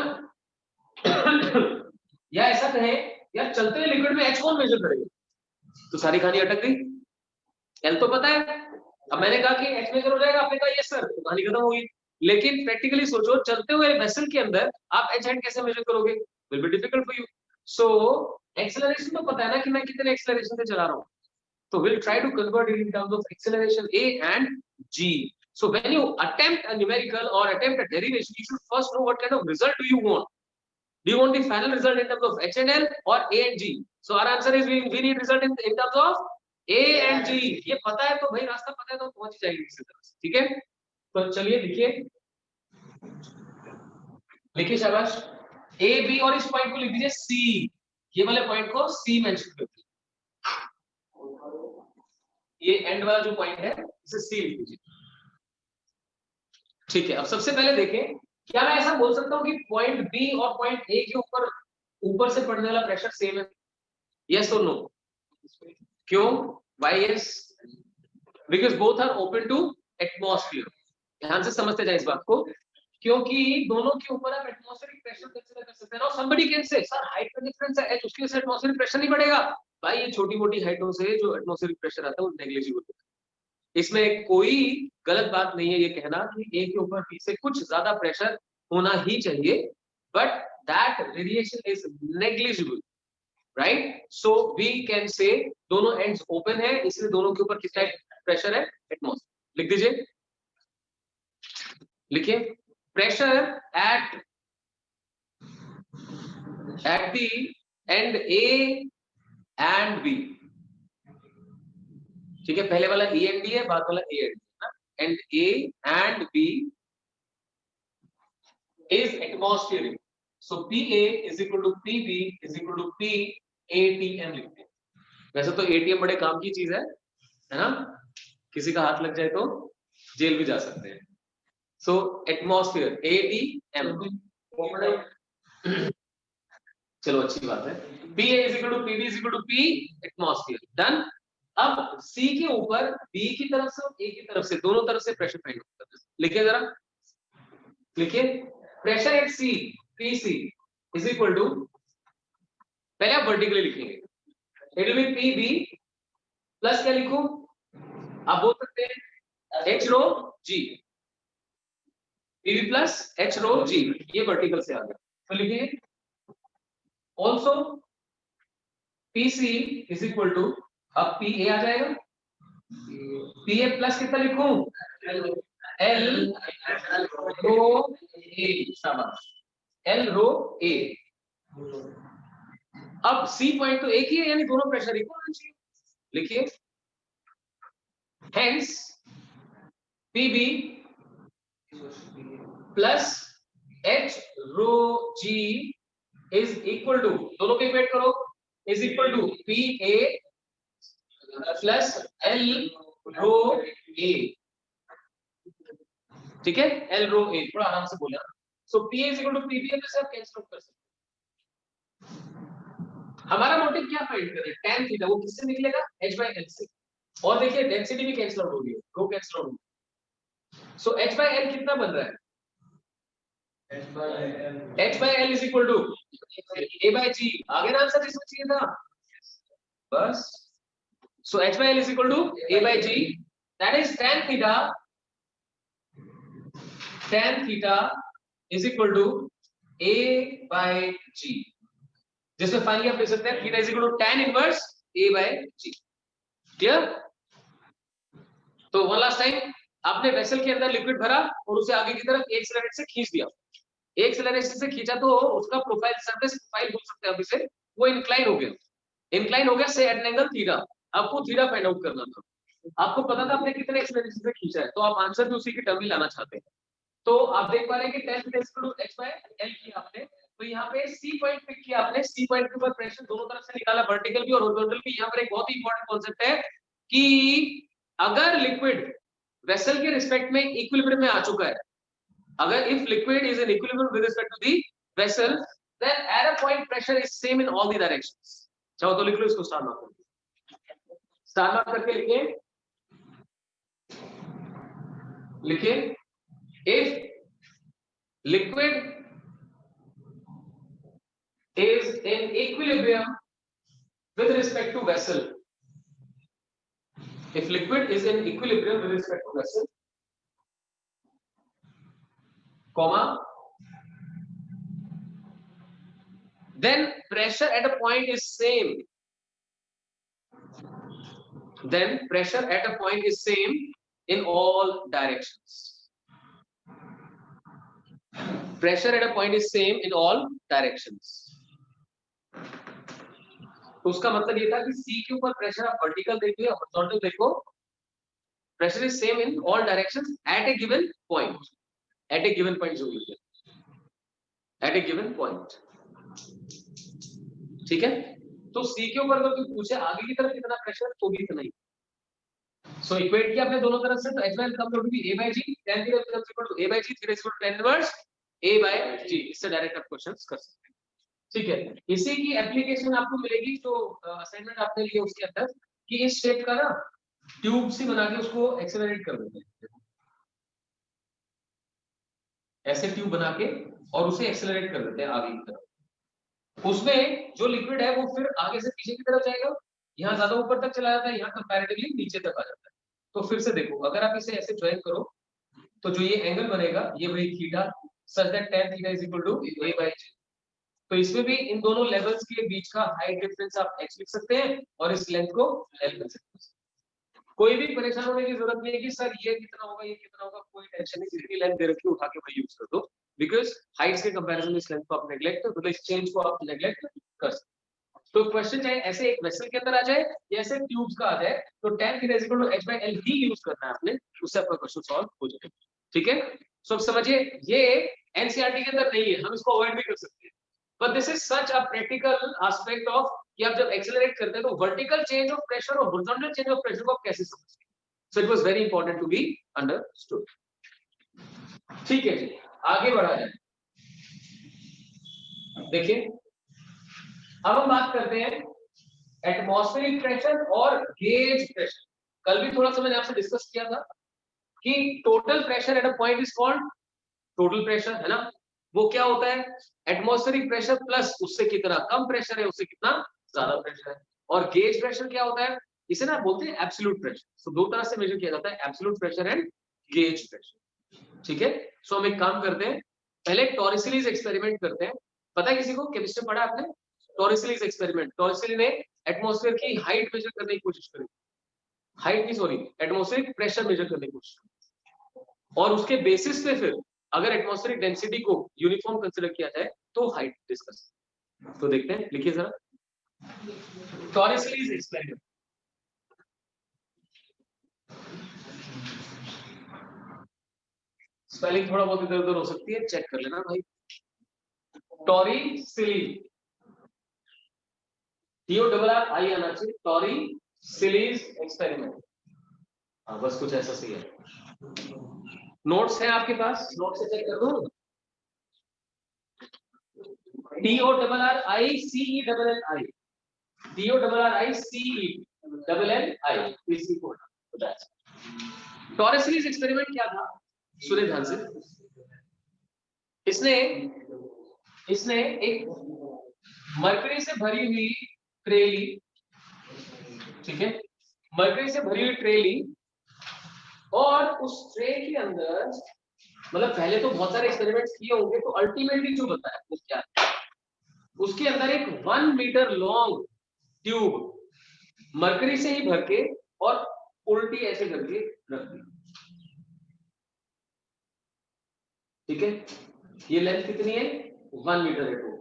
या ऐसा कहें यार, चलते हुए लिक्विड में h कौन मेजर करेगा? तो सारी कहानी अटक गई। एल तो पता है, अब मैंने कहा कि एच मेजर हो जाएगा, आपने कहा यस सर, तो कहानी खत्म हो गई। लेकिन प्रैक्टिकली सोचो, चलते हुए वेसल के अंदर आप एच हैंड कैसे मेजर करोगे? Will be difficult for you. So acceleration तो पता है ना कि मैं कितने एक्सेलरेशन से चला रहा हूँ, so we'll try to convert it in terms of acceleration A and G. So when you attempt a numerical or attempt a derivation, you should first know what kind of result do you want. Do you want the final result in terms of H and L or A and G? So our answer is we need result in terms of A and G. ये पता है तो भाई रास्ता पता है तो पहुंच ही जाएगी इसी तरह से, ठीक है? तो चलिए लिखिए, लिखिए शाबाश, A B और इस पॉइंट को लिख दीजिए C, ये वाले पॉइंट को C मेंशन कर दीजिए, ये एंड वाला जो पॉइंट है इसे सी लिख दीजिए, ठीक है? अब सबसे पहले देखें, क्या मैं ऐसा बोल सकता हूं कि पॉइंट बी और पॉइंट ए के ऊपर से पड़ने वाला प्रेशर सेम है? यस और नो? क्यों? Why yes? Because both are open to atmosphere. ध्यान से समझते जाए इस बात को, क्योंकि दोनों के ऊपर आप एटमॉस्फेरिक प्रेशर कंसीडर कर सकते हैं ना। Somebody can say sir height का डिफरेंस है एच, उसके वजह से एटमॉस्फेरिक प्रेशर नहीं बढ़ेगा। भाई ये छोटी मोटी हाइटों से जो एटमॉस्फेरिक प्रेशर आता है वो नेग्लिजिबल होता है, इसमें कोई गलत बात नहीं है ये कहना कि ए के ऊपर बी से कुछ ज्यादा प्रेशर होना ही चाहिए, but that variation is negligible, right? So we can say दोनों एंड्स ओपन है, इसलिए दोनों के ऊपर कितना प्रेशर है? एटमॉस्फेयर। लिख दीजिए, लिखिए, pressure at the end A and B, ठीक है? पहले वाला E एंड D है, बाद वाला A एंड D है, and A and B is atmospheric. So PA is equal to PB is equal to PATM लिखते हैं। वैसे तो ATM बड़े काम की चीज है ना? किसी का हाथ लग जाए तो जेल भी जा सकते हैं। So atmosphere ATM, चलो अच्छी बात है। PA is equal to PB is equal to P atmosphere, done। अब C के ऊपर B की तरफ से और A की तरफ से, दोनों तरफ से प्रेशर फाइंड करना है। लिखिए जरा, लिखिए, pressure eight C PC is equal to, पहले आप वर्टिकली लिखेंगे, it will B PB plus क्या लिखूं? आप बोल सकते हैं H rho G, PB plus H rho G, ये वर्टिकल से आ गया। तो लिखिए also PC is equal to, अब PA आ जाएगा, PA प्लस कितना लिखूं? L रो A, शाबाश, L रो A। अब C पॉइंट तो एक ही है, यानी दोनों प्रेशर इक्वल होना चाहिए। लिखिए, hence PB plus H rho G is equal to, दोनों को इक्वेट करो, is equal to PA plus L rho A, ठीक है? L रो A, थोड़ा आराम से बोलना। So PA is equal to PB, अब इसे आप कैंसिल आउट कर सकते हैं। हमारा मोटिव क्या फाइंड करना है? tan थीटा, वो किससे निकलेगा? H by L से। और देखिए डेंसिटी भी कैंसिल आउट हो गई है, रो कैंसिल आउट हो गई। सो H by L कितना बन रहा है? H by L is equal to A by G, आगे ना आंसर इसमें चाहिए था बस। So H by L is equal to A by G, that is tan theta is equal to A by G, जिसमें फाइनली आप लिख सकते हैं theta is equal to tan inverse A by G। Clear? तो one last time, आपने vessel के अंदर liquid भरा और उसे आगे की तरफ एक एक्सेलरेटर से खींच दिया, एक एक्सेलरेशन से खींचा तो उसका प्रोफाइल, सरफेस प्रोफाइल बोल सकते हैं आप इसे, वो इंक्लाइन हो गया, इंक्लाइन हो गया से एट एन एंगल थीटा। आपको थीटा फाइंड आउट करना था, आपको पता था आपने कितने एक्सेलरेशन से खींचा है, तो आप आंसर भी उसी की टर्म ही लाना चाहते हैं। तो आप देख पा रहे हैं कि tan theta equal to h by l किया आपने, तो यहाँ पे C पॉइंट पिक किया आपने, C पॉइंट के ऊपर प्रेशर दोनों तरफ से निकाला, वर्टिकल भी और हॉरिजॉन्टल भी। यहाँ पर एक बहुत ही इंपॉर्टेंट कॉन्सेप्ट है कि अगर लिक्विड वेसल के रिस्पेक्ट में इक्विलिब्रियम में आ चुका है, अगर if liquid is in equilibrium with respect to the vessel, then at a point pressure is same in all the directions। चाहो तो लिख लो इसको, स्टार मार्क करके, स्टार मार्क करके लिखिए, if liquid is in equilibrium with respect to vessel, If liquid is in equilibrium with respect to vessel, comma, then pressure at a point is same. Then pressure at a point is same in all directions. Pressure at a point is same in all directions. तो उसका मतलब ये था कि C के ऊपर pressure आप vertical देखो या हॉरिजॉन्टल देखो, pressure is same in all directions at a given point. At a given point जो भी है, at a given point. ठीक है? तो C के ऊपर अगर कोई पूछे आगे की तरफ कितना प्रेशर तो भी इतना ही. So इक्वेट किया आपने दोनों तरफ से, तो H1 comes out to be A by G, tan theta becomes equal to A by G, theta is equal to tan inverse A by G. इससे डायरेक्ट आप क्वेश्चंस कर सकते हैं. ठीक है, इसी की एप्लीकेशन आपको मिलेगी जो असाइनमेंट आपने लिए उसके अंदर, कि इस शेप का ना ट्यूब सी बना के उसको एक्सेलरेट कर देते हैं, ऐसे ट्यूब बना के और उसे एक्सेलरेट कर देते हैं आगे की तरफ. उसमें जो लिक्विड है वो फिर आगे से पीछे की तरफ जाएगा, यहाँ ज्यादा ऊपर तक चला जाता है, यहाँ कंपैरेटिवली नीचे तक आ जाता है. तो फिर से देखो, अगर आप इसे ऐसे ज्वाइन करो तो जो ये एंगल बनेगा ये वही theta, such that tan theta is equal to A by G. तो इसमें भी इन दोनों लेवल्स के बीच का हाइट डिफरेंस आप x लिख सकते हैं और इस लेंथ को l लिख सकते हैं. कोई भी परेशान होने की जरूरत नहीं है कि सर ये कितना होगा ये कितना होगा, कोई टेंशन नहीं. जितनी लेंथ दे रखी है उठा के वही यूज कर दो, बिकॉज हाइट्स के कंपैरिजन में इस लेंथ को आप नेग्लेक्ट, तो इस चेंज को आप नेग्लेक्ट कर सकते. तो क्वेश्चन चाहे ऐसे एक वेसल के अंदर आ जाए या ऐसे ट्यूब्स का आ जाए, तो tan theta is equal to h by l ही यूज करना है आपने, उससे आपका क्वेश्चन सॉल्व हो जाएगा. ठीक है, सो अब समझिए ये एनसीईआरटी के अंदर नहीं है, हम इसको अवॉइड भी कर सकते हैं, but this is such a practical aspect of कि आप जब एक्सेलरेट करते हैं तो वर्टिकल चेंज ऑफ प्रेशर और हॉरिजॉन्टल चेंज ऑफ प्रेशर को आप कैसे समझते हैं. So it was very important to be understood. ठीक है जी, आगे बढ़ा जाए. देखिए अब हम बात करते हैं एटमॉस्फेरिक प्रेशर और गेज प्रेशर. कल भी थोड़ा सा मैंने आपसे डिस्कस किया था कि total pressure at a point is called total pressure, है ना. वो क्या होता है, एटमॉस्फेरिक प्रेशर प्लस उससे कितना कम प्रेशर है उससे कितना ज्यादा प्रेशर है. और गेज प्रेशर क्या होता है, इसे ना बोलते हैं एब्सोल्यूट प्रेशर. सो दो तरह से मेजर किया जाता है, absolute pressure and gauge pressure. ठीक है, सो हम एक काम करते हैं, पहले टॉरिसलीज एक्सपेरिमेंट करते हैं. पता है किसी को, केमिस्ट्री पढ़ा आपने, टॉरिसलीज एक्सपेरिमेंट. टॉरिसली ने एटमॉस्फेयर की हाइट मेजर करने की कोशिश करी, हाइट की सॉरी एटमॉस्फेरिक प्रेशर मेजर करने की कोशिश करी, और उसके बेसिस पे फिर अगर एटमॉस्फेरिक डेंसिटी को यूनिफॉर्म कंसीडर किया जाए तो हाइट डिस्कस. तो देखते हैं, लिखिए जरा टॉरिसलीज एक्सपेरिमेंट. स्पेलिंग थोड़ा बहुत इधर उधर हो सकती है, चेक कर लेना भाई. टॉरिसलीज, TORRI आना चाहिए, टॉरिसलीज एक्सपेरिमेंट. हाँ बस कुछ ऐसा सही है. नोट्स हैं आपके पास, नोट से चेक कर दो. TORRICELLI, TORRICELLI. टॉरिसलीज एक्सपेरिमेंट क्या था, सुने ध्यान से. इसने एक मरकरी से भरी हुई ट्रे ली. ठीक है, मरकरी से भरी हुई ट्रे ली और उस ट्रे के अंदर, मतलब पहले तो बहुत सारे एक्सपेरिमेंट्स किए होंगे, तो अल्टीमेटली जो बताया वो क्या है, उसके अंदर एक 1 मीटर लॉन्ग ट्यूब मरकरी से ही भर के और उल्टी ऐसे करके रख दी. ठीक है, ये लेंथ कितनी है, 1 मीटर है टोटल.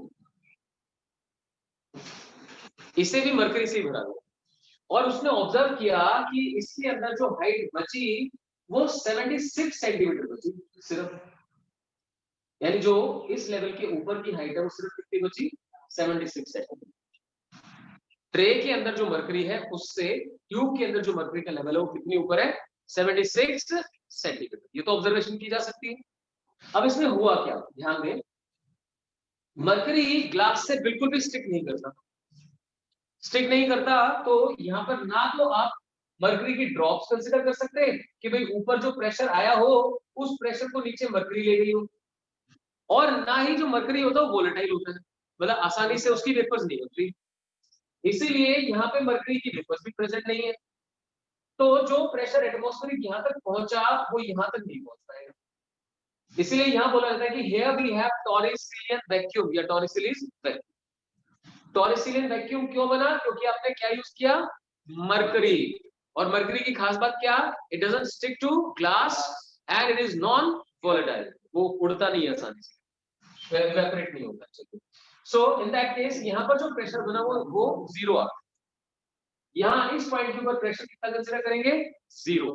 इसे भी मरकरी से ही भरा गया और उसने ऑब्जर्व किया कि इसके अंदर जो हाइट बची वो 76 सेंटीमीटर बची सिर्फ. यानी जो इस लेवल के ऊपर की हाइट है वो सिर्फ कितनी बची, 76 सेंटीमीटर. ट्रे के अंदर जो मरकरी है उससे ट्यूब के अंदर जो मरकरी का लेवल है वो कितनी ऊपर है, 76 सेंटीमीटर. ये तो ऑब्जर्वेशन की जा सकती है. अब इसमें हुआ क्या, ध्यान दें, मरकरी ग्लास से बिल्कुल भी स्टिक नहीं करता. स्टिक नहीं करता तो यहाँ पर ना तो आप मरकरी की ड्रॉप्स कंसीडर कर सकते हैं कि भाई ऊपर जो प्रेशर आया हो उस प्रेशर को नीचे मरकरी ले गई हो, और ना ही जो मरकरी होता है वो वोलेटाइल होता है, मतलब आसानी से उसकी वेपर्स नहीं होती. इसीलिए यहाँ पे मरकरी की वेपर्स भी प्रेजेंट नहीं है. तो जो प्रेशर एटमॉस्फेरिक यहाँ तक पहुंचा वो यहाँ तक नहीं पहुंच पाएगा। इसीलिए यहाँ बोला जाता है कि here we have torrential vacuum या torrential vacuum। torrential vacuum क्यों बना? क्योंकि आपने क्या यूज किया? मरकरी। और मरकरी की खास बात क्या? It doesn't stick to glass and it is non volatile. वो उड़ता नहीं है आसानी से, इवेपोरेट नहीं होता। सो इन दैट केस यहाँ पर जो प्रेशर बना वो जीरो आ। यहाँ इस पॉइंट के ऊपर प्रेशर कितना कंसीडर करेंगे? जीरो।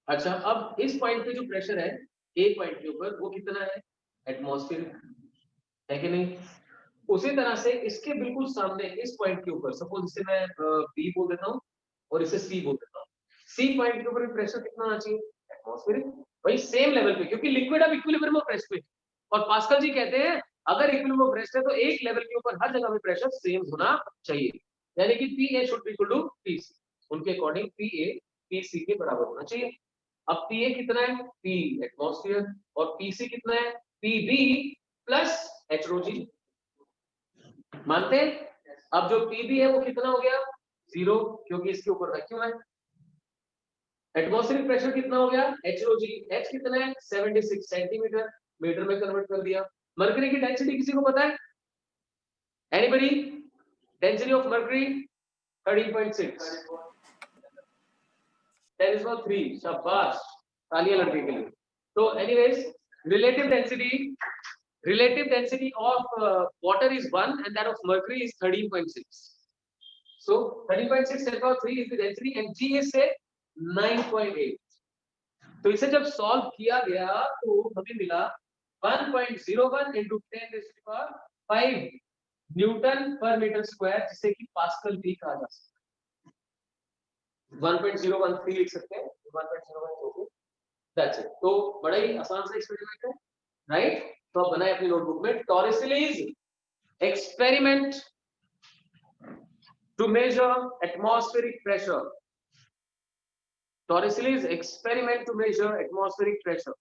अच्छा, अब इस पॉइंट पे जो प्रेशर है ए पॉइंट के ऊपर वो कितना है? एटमॉस्फेरिक है कि नहीं? उसी तरह से इसके बिल्कुल सामने इस पॉइंट के ऊपर सपोज इसे मैं बी बोल देता हूँ और इसे सी बोल देता हूँ। सी पॉइंट के ऊपर प्रेशर कितना आना चाहिए? एटमॉस्फेरिक। भाई सेम लेवल पे, क्योंकि लिक्विड अब इक्विलिब्रियम ऑफ रेस्ट पे। और पास्कल जी कहते हैं अगर इक्विलिब्रियम ऑफ रेस्ट है तो एक लेवल के ऊपर हर जगह पे प्रेशर सेम होना चाहिए, यानी कि P A should be equal to P C. उनके according P A P C के बराबर होना चाहिए। अब पी ए कितना है? P atmosphere. और पी सी कितना है? P B plus H rho g. मानते हैं? अब जो पीबी है वो कितना हो गया? जीरो, क्योंकि इसके ऊपर वैक्यूम है। एटमॉस्फेरिक प्रेशर कितना हो गया? एचओजी। एच कितना है? 76 सेंटीमीटर, मीटर में कन्वर्ट कर दिया। मरकरी की डेंसिटी किसी को पता है? एनीबॉडी? Density of mercury 13.6। 10⁻³ शाबाश, तालियां लड़के के लिए। तो anyways, relative density of water is 1 and that of mercury is 13.6. So 13.6 10⁻³ is the density and G is say 9.8. तो इसे जब सॉल्व किया गया तो हमें मिला 1.01 into 10⁵ न्यूटन पर मीटर स्क्वायर, जिसे कि पास्कल भी कहा जा सकता है। 1.013 लिख सकते हैं, 1.012। That's it. तो बड़ा ही आसान सा एक्सपेरिमेंट है, राइट? तो आप बनाए अपनी नोटबुक में टॉरिसलीज experiment to measure atmospheric pressure. Torricelli's experiment to measure atmospheric pressure.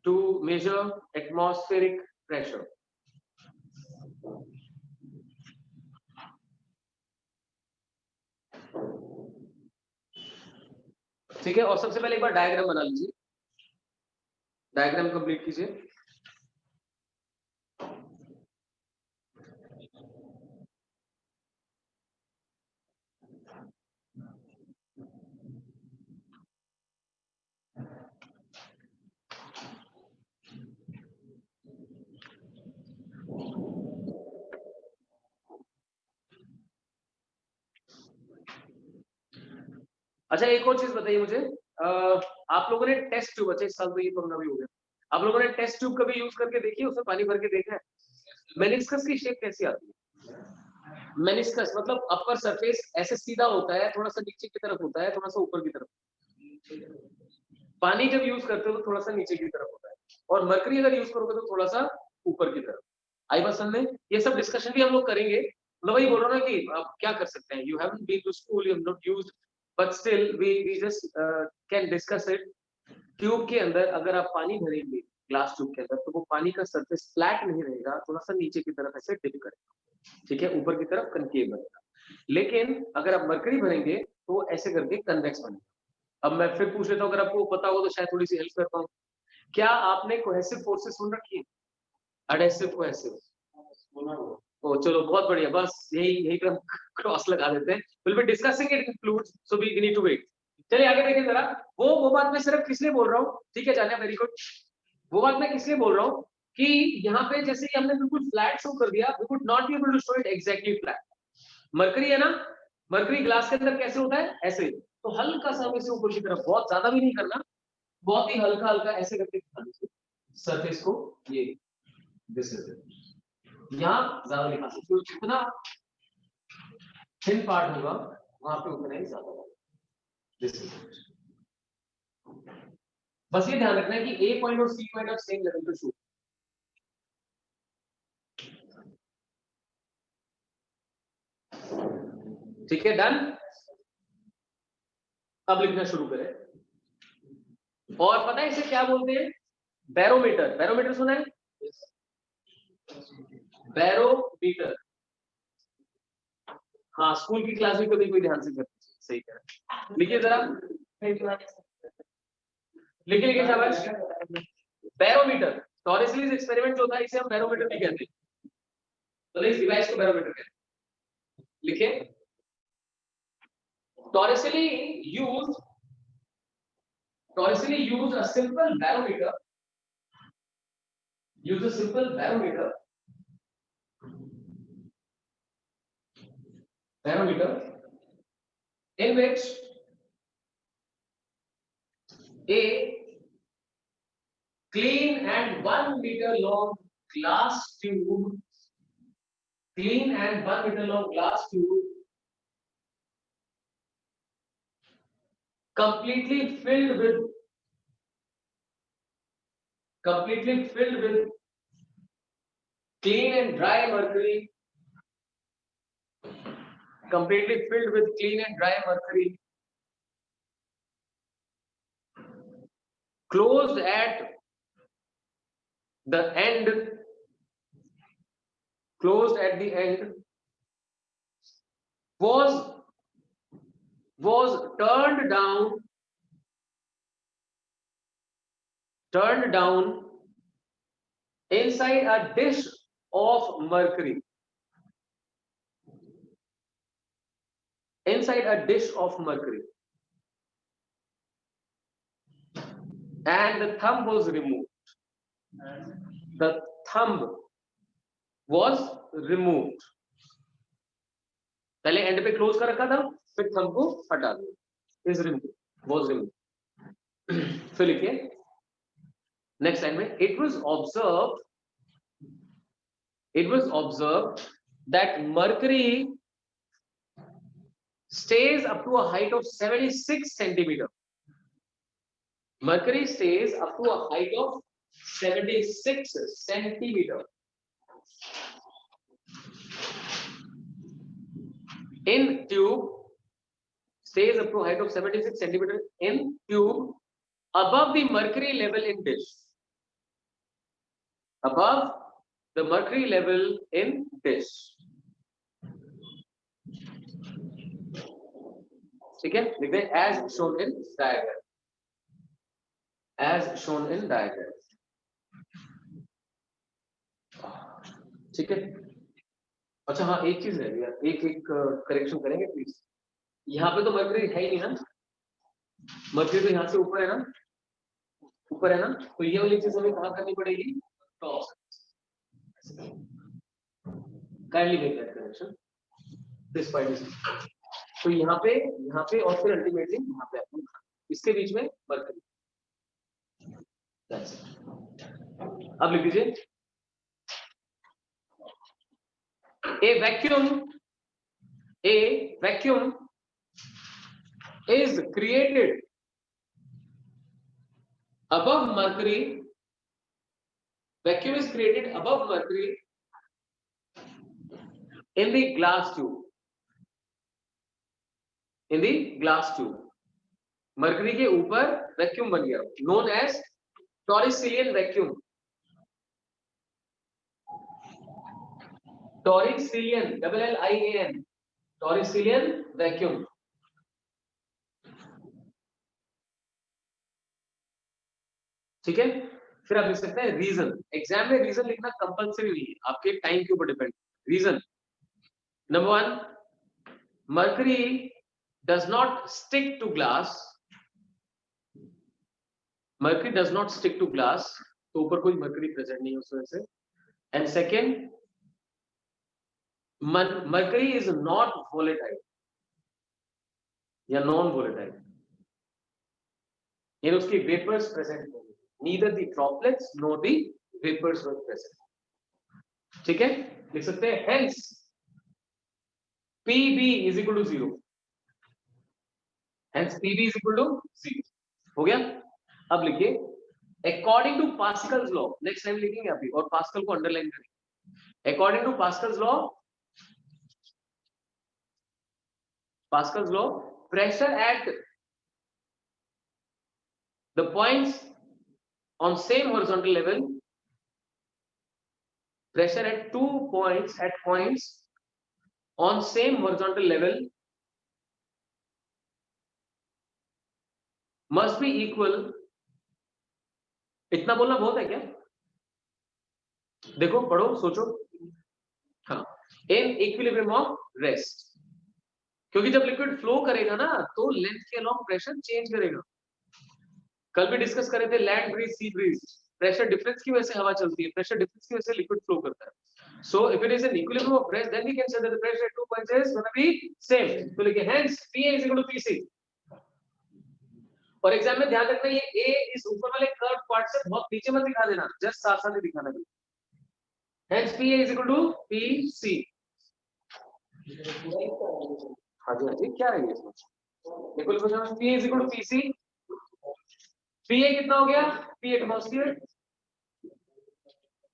To measure atmospheric pressure. ठीक है, और सबसे पहले एक बार डायग्राम बना लीजिए। डायग्राम कंप्लीट कीजिए। अच्छा, एक और चीज बताइए मुझे, आप लोगों ने टेस्ट ट्यूब, अच्छा इस साल तो ये कोरोना भी हो गया, आप लोगों ने टेस्ट ट्यूब कभी यूज करके देखी है? उसमें पानी भर के देखा है? मेनिस्कस की शेप कैसी आती है? मेनिस्कस मतलब अपर सरफेस ऐसे सीधा होता है, थोड़ा सा नीचे की तरफ होता है, थोड़ा सा ऊपर की तरफ। पानी जब यूज करते हो तो थोड़ा सा नीचे की तरफ होता है, और मरकरी अगर यूज करोगे तो थोड़ा सा ऊपर की तरफ। आई बात समझ में? ये सब डिस्कशन भी हम लोग करेंगे। मैं वही बोल रहा हूँ ना कि आप क्या कर सकते हैं, you haven't been to school, you have not used, but still we just can discuss it. Tube के अंदर अगर आप पानी भरेंगे ग्लास ट्यूब के अंदर, तो वो पानी का सरफेस फ्लैट नहीं रहेगा, थोड़ा सा नीचे की तरफ ऐसे डिप करेगा, ठीक है, ऊपर की तरफ कनकेव बनेगा। लेकिन अगर आप मरकरी भरेंगे तो ऐसे करके कन्वेक्स बनेगा। अब मैं फिर पूछ लेता हूँ, अगर आपको पता हो तो शायद थोड़ी सी हेल्प कर पाऊँ। क्या आपने कोहेसिव फोर्सेस सुन रखी है? Adhesive cohesive? ओ चलो बहुत बढ़िया, बस यही पे हम क्रॉस लगा देते हैं। Will be discussing it in fluids, so we need to wait. चलिए आगे देखें जरा। वो बात मैं सिर्फ किस लिए बोल रहा हूँ, ठीक है जानिया, वेरी गुड। वो बात मैं किस लिए बोल रहा हूँ कि यहाँ पे जैसे ही हमने बिल्कुल फ्लैट शो कर दिया, we could not be able to show it exactly flat. Mercury है ना, मरकरी ग्लास के अंदर कैसे होता है? ऐसे। तो हल्का सा हमें से ऊपर की तरफ, बहुत ज्यादा भी नहीं करना, बहुत ही हल्का हल्का ऐसे करके दिखा दीजिए सरफेस को। ये दिस इज इट। यहाँ ज्यादा लिखा सकते हो, जितना थिन पार्ट होगा वहां पे उतना ही ज्यादा होगा। This is it. बस ये ध्यान रखना है कि ए पॉइंट और C point of same level पे शूट। ठीक है, डन। अब लिखना शुरू करें। और पता है इसे क्या बोलते हैं? बैरोमीटर। बैरोमीटर सुना है? बैरोमीटर। हाँ स्कूल की क्लास भी कभी कोई ध्यान से करती है, सही कह रहा है। लिखिए जरा, लिखिए शाबाश। बैरोमीटर, टॉरिसलीज एक्सपेरिमेंट जो होता है इसे हम बैरोमीटर भी कहते हैं, तो इस डिवाइस को बैरोमीटर कहते हैं। लिखिए, टॉरिसली use a simple barometer, in which a clean and 1 meter long glass tube, completely filled with clean and dry mercury, closed at the end, was turned down inside a dish of mercury. And the thumb was removed. पहले and पे close कर रखा था, फिर thumb को हटा दिया, is remove, was remove. फिर लिखिए नेक्स्ट लाइन में, it was observed that mercury stays up to a height of 76 centimeter. Mercury stays up to a height of 76 centimeter in tube, stays up to a height of 76 centimeter in tube above the mercury level in dish. Above the mercury level in dish. ठीक है, लिख दें as shown in diagram. ठीक है। अच्छा हाँ, एक चीज रह गया, एक करेक्शन करेंगे प्लीज। यहाँ पे तो मर्करी है ही नहीं ना, मर्करी तो यहाँ से ऊपर है ना, तो ये वाली चीज हमें कहाँ करनी पड़ेगी, kindly make that correction this point. तो यहाँ पे और फिर अल्टीमेटली यहाँ पे इसके बीच में मर्करी। अब लिख दीजिए, a vacuum is created above mercury. Vacuum is created above mercury in the glass tube. Mercury के ऊपर वैक्यूम बन गया, known as Torricellian vacuum. Torricellian, LLIAN, Torricellian vacuum. ठीक है, फिर आप लिख सकते हैं रीजन। एग्जाम में रीजन लिखना कंपल्सरी नहीं है, आपके टाइम के ऊपर depend. Reason number 1, mercury does not stick to glass. Mercury does not stick to glass, तो ऊपर कोई मर्करी प्रेजेंट नहीं है उस वजह से। And second, mercury is not volatile या नॉन वोलेटाइल, यानी उसकी वेपर्स प्रेजेंट नहीं, neither the droplets nor the vapours were present. ठीक है, लिख सकते हैं hence Pb is equal to 0, hence Pb is equal to 0 हो गया। अब लिखिए according to Pascal's law, next time लिखेंगे अभी, और पास्कल को अंडरलाइन करेंगे। According to Pascal's law, pressure at the points on same horizontal level, pressure at 2 points on same horizontal level must be equal. इतना बोलना बहुत है क्या? देखो पढ़ो सोचो. हाँ, in equilibrium of rest. क्योंकि जब लिक्विड फ्लो करेगा ना तो लेंथ के अलोंग प्रेशर चेंज करेगा. कल भी डिस्कस करे थे land breeze sea breeze. Pressure difference की वजह से हवा चलती है, प्रेशर डिफरेंस की वजह से लिक्विड फ्लो करता है. So if it is an equilibrium of rest, then we can say that the pressure at 2 points is going to be same. तो लिखे hence PA is equal to PC. और exam में ध्यान रखना ये A इस ऊपर वाले कर्व पार्ट से बहुत नीचे मत दिखा देना, जस्ट साथ साथ ही दिखाना है. Hence PA is equal to PC. हाँ जी क्या है ये इसमें? Equilibrium PA is equal to PC. PA कितना हो गया? P atmosphere.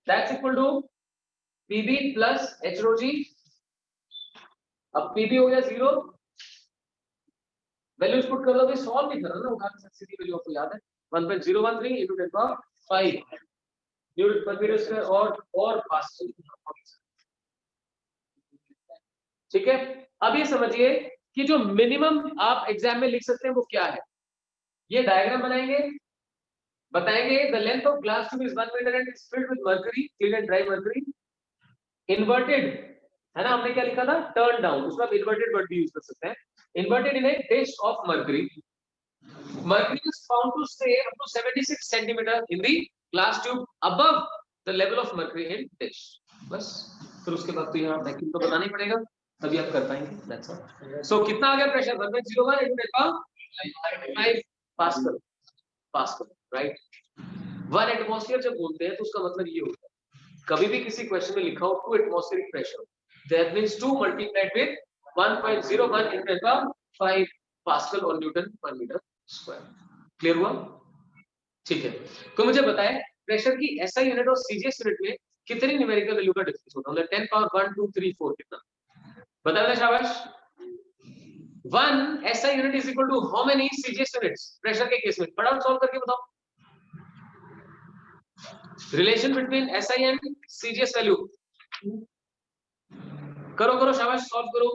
That's equal to PB plus H rho G. अब PB हो गया 0. वैल्यूज पुट कर दो. भाई सॉल्व नहीं कर रहा ना, उठा के सीधी वैल्यू आपको याद है 1.013 into 10 power 5 न्यूटन पर मीटर स्क्वायर और पास. ठीक है. अब ये समझिए कि जो मिनिमम आप एग्जाम में लिख सकते हैं वो क्या है. ये डायग्राम बनाएंगे, बताएंगे the length of glass tube is 1 metre and is filled with mercury, clean and dry mercury. Inverted है ना, हमने क्या लिखा था? Turn down. उसमें आप इन्वर्टेड वर्ड भी यूज कर सकते हैं. Inverted in a dish of mercury. Mercury is found to stay up to 76 centimeter in the glass tube above the level of mercury in dish. बस फिर उसके बाद तो यहाँ वैक्यूम तो बताना ही पड़ेगा, तभी आप कर पाएंगे. That's all. So कितना आ गया pressure? 1.01 into 5 pascal. Pascal, right? 1 atmosphere जब बोलते हैं तो उसका मतलब ये होता है, कभी भी किसी क्वेश्चन में लिखा हो 2 atmospheric pressure, that means 2 multiplied with 1.01 into 5 pascal और न्यूटन पर मीटर स्क्वायर. क्लियर हुआ? ठीक है. तो मुझे बताएं प्रेशर की एसआई यूनिट और सीजीएस यूनिट में कितनी न्यूमेरिकल वैल्यू का डिफरेंस होता है? मतलब 10 पावर 1 2 3 4 कितना? बता देना शाबाश. 1 SI unit is equal to how many CGS units pressure के केस में? फटाफट सॉल्व करके बताओ. Relation between SI and CGS value करो शाबाश, सॉल्व करो.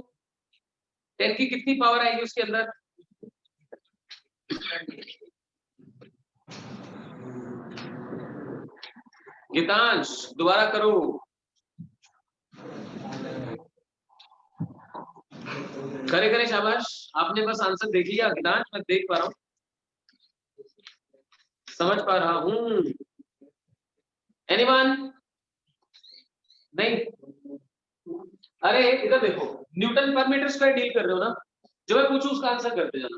10 की कितनी पावर आएगी उसके अंदर? गीतांश दोबारा करो. करे शाबाश. आपने बस आंसर देख लिया गीतांश, मैं देख पा रहा हूं, समझ पा रहा हूं. एनीवन? नहीं. अरे इधर देखो, न्यूटन पर मीटर स्क्वायर डील कर रहे हो ना, जो मैं पूछूं उसका आंसर करते जाना.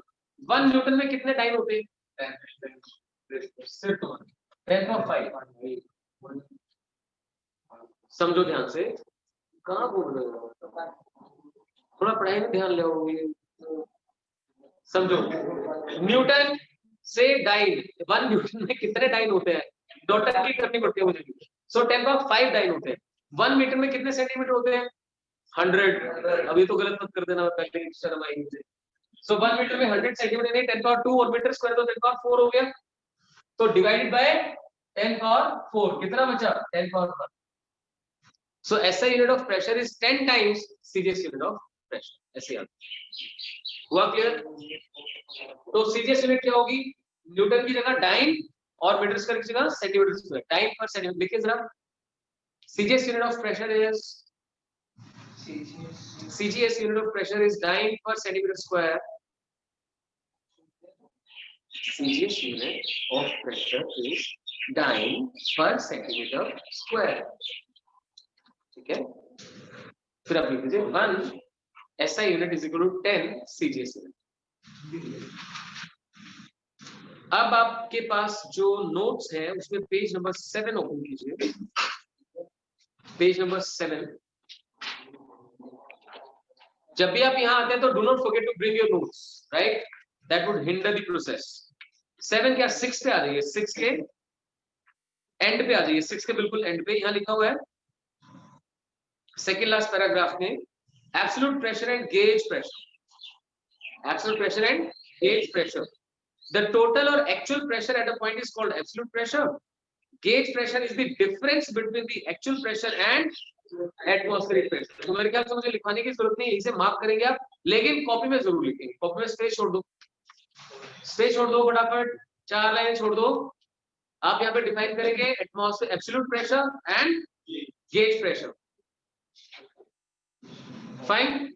1 न्यूटन में कितने टाइम होते हैं? सिर्फ 10.5. समझो ध्यान से. कहाँ बोल रहे हो? थोड़ा पढ़ाई में ध्यान ले. समझो, न्यूटन से डाइन, 1 न्यूटन में कितने डाइन होते हैं? डॉट की करनी पड़ती है मुझे. सो 10.5 डाइन होते हैं. 1 मीटर में कितने सेंटीमीटर होते हैं? 100. अभी तो गलत मत कर देना, पहले शर्म आई मुझे. सो 1 मीटर में 100 सेंटीमीटर नहीं, 10.2 और मीटर स्क्वायर तो 10.4 हो गया. तो डिवाइडेड बाय 10.4 कितना बचा? 10.1. सो SI unit of pressure is 10 times CGS unit of pressure. ऐसे याद हुआ? क्लियर? तो सीजीएस यूनिट क्या होगी? न्यूटन की जगह डाइन और मीटर स्क्वायर की जगह सेंटीमीटर स्क्वायर. डाइन पर सेंटीमीटर लिखिए जरा. CGS unit of pressure is CGS unit of pressure is dyne per centimeter square. CGS unit of pressure is dyne per centimeter square. ठीक है. फिर आप लिख दीजिए 1 SI unit is equal to 10 CGS unit. अब आपके पास जो नोट्स है उसमें पेज नंबर 7 ओपन कीजिए. Page number 7. जब भी आप यहाँ आते हैं तो do not forget to bring your notes, right? That would hinder the process. 7 क्या 6 पे आ जाइए. 6 के एंड पे आ जाइए. 6 के बिल्कुल एंड पे यहाँ लिखा हुआ है सेकंड लास्ट पैराग्राफ में absolute pressure and gauge pressure. Absolute pressure and gauge pressure. The total और actual pressure at a point is called absolute pressure. Gauge pressure is the difference between the actual pressure and atmospheric pressure. तो मेरे ख्याल से मुझे लिखवाने की जरूरत नहीं है, इसे मार्क करेंगे आप, लेकिन कॉपी में जरूर लिखेंगे। कॉपी में स्पेस छोड़ दो, स्पेस छोड़ दो फटाफट, 4 लाइन छोड़ दो। आप यहाँ पे डिफाइन करेंगे atmosphere absolute pressure and gauge pressure. Fine.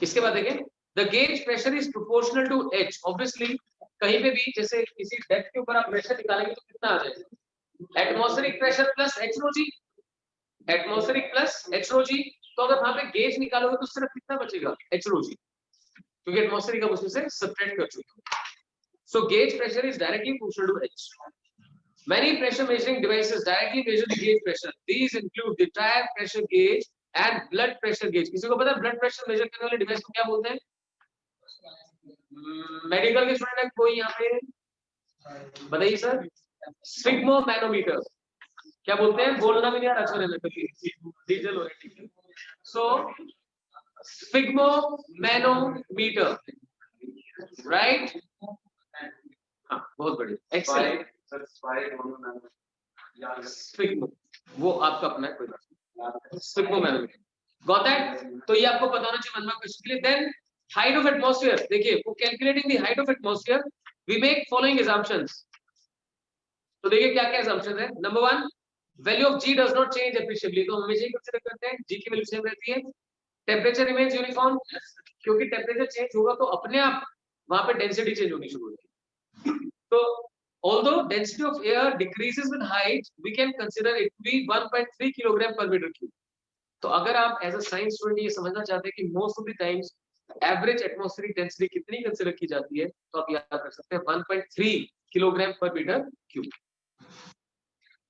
इसके बाद देखें, the gauge pressure is proportional to H. Obviously कहीं पे भी जैसे किसी डेप्थ के ऊपर आप प्रेशर निकालेंगे तो कितना आ जाएगा, atmospheric pressure plus H rho जी, एटमॉस्फेरिक प्लस एच रो जी। तो अगर वहां पे गेज निकालोगे तो सिर्फ कितना बचेगा, एच रो जी, क्योंकि एटमॉस्फेरिक आप उसमें से सब्ट्रैक्ट कर चुके हो। So gauge pressure is directly proportional to H. Many pressure measuring devices directly measure the gauge pressure. These include the tire pressure gauge and blood pressure gauge. किसी को पता है ब्लड प्रेशर मेजर करने वाले device को क्या बोलते हैं? मेडिकल के स्टूडेंट है कोई यहाँ पे, बताइए सर। स्फिग्मोमैनोमीटर। क्या बोलते हैं, बोलना भी नहीं आ रहा है, डीजल हो रहा है। सो स्फिग्मोमैनोमीटर, राइट? हाँ, बहुत बढ़िया, एक्सीलेंट। स्फिग्मो वो आपका अपना है, कोई बात नहीं। Sphygmomanometer, got that? तो ये आपको पता होना चाहिए वन मार्क क्वेश्चन के लिए। देन हाइट ऑफ एटमॉस्फेयर, देखिए वो calculating the height of atmosphere we make following assumptions। तो देखिए क्या क्या assumptions है। Number 1, value of g does not change appreciably, तो हमेशा ही कंसीडर करते हैं जी की वैल्यू सेम रहती है। टेम्परेचर रिमेन्स यूनिफॉर्म, क्योंकि टेम्परेचर चेंज होगा तो अपने आप वहां पे डेंसिटी चेंज होनी शुरू होगी। तो although density of air decreases with height, we can consider it to be 1.3 kilogram पर मीटर क्यूब। तो अगर आप एज अ साइंस स्टूडेंट ये समझना चाहते हैं कि most of the times average atmospheric density कितनी कंसीडर की जाती है, तो आप याद कर सकते हैं 1.3 किलोग्राम पर मीटर क्यूब।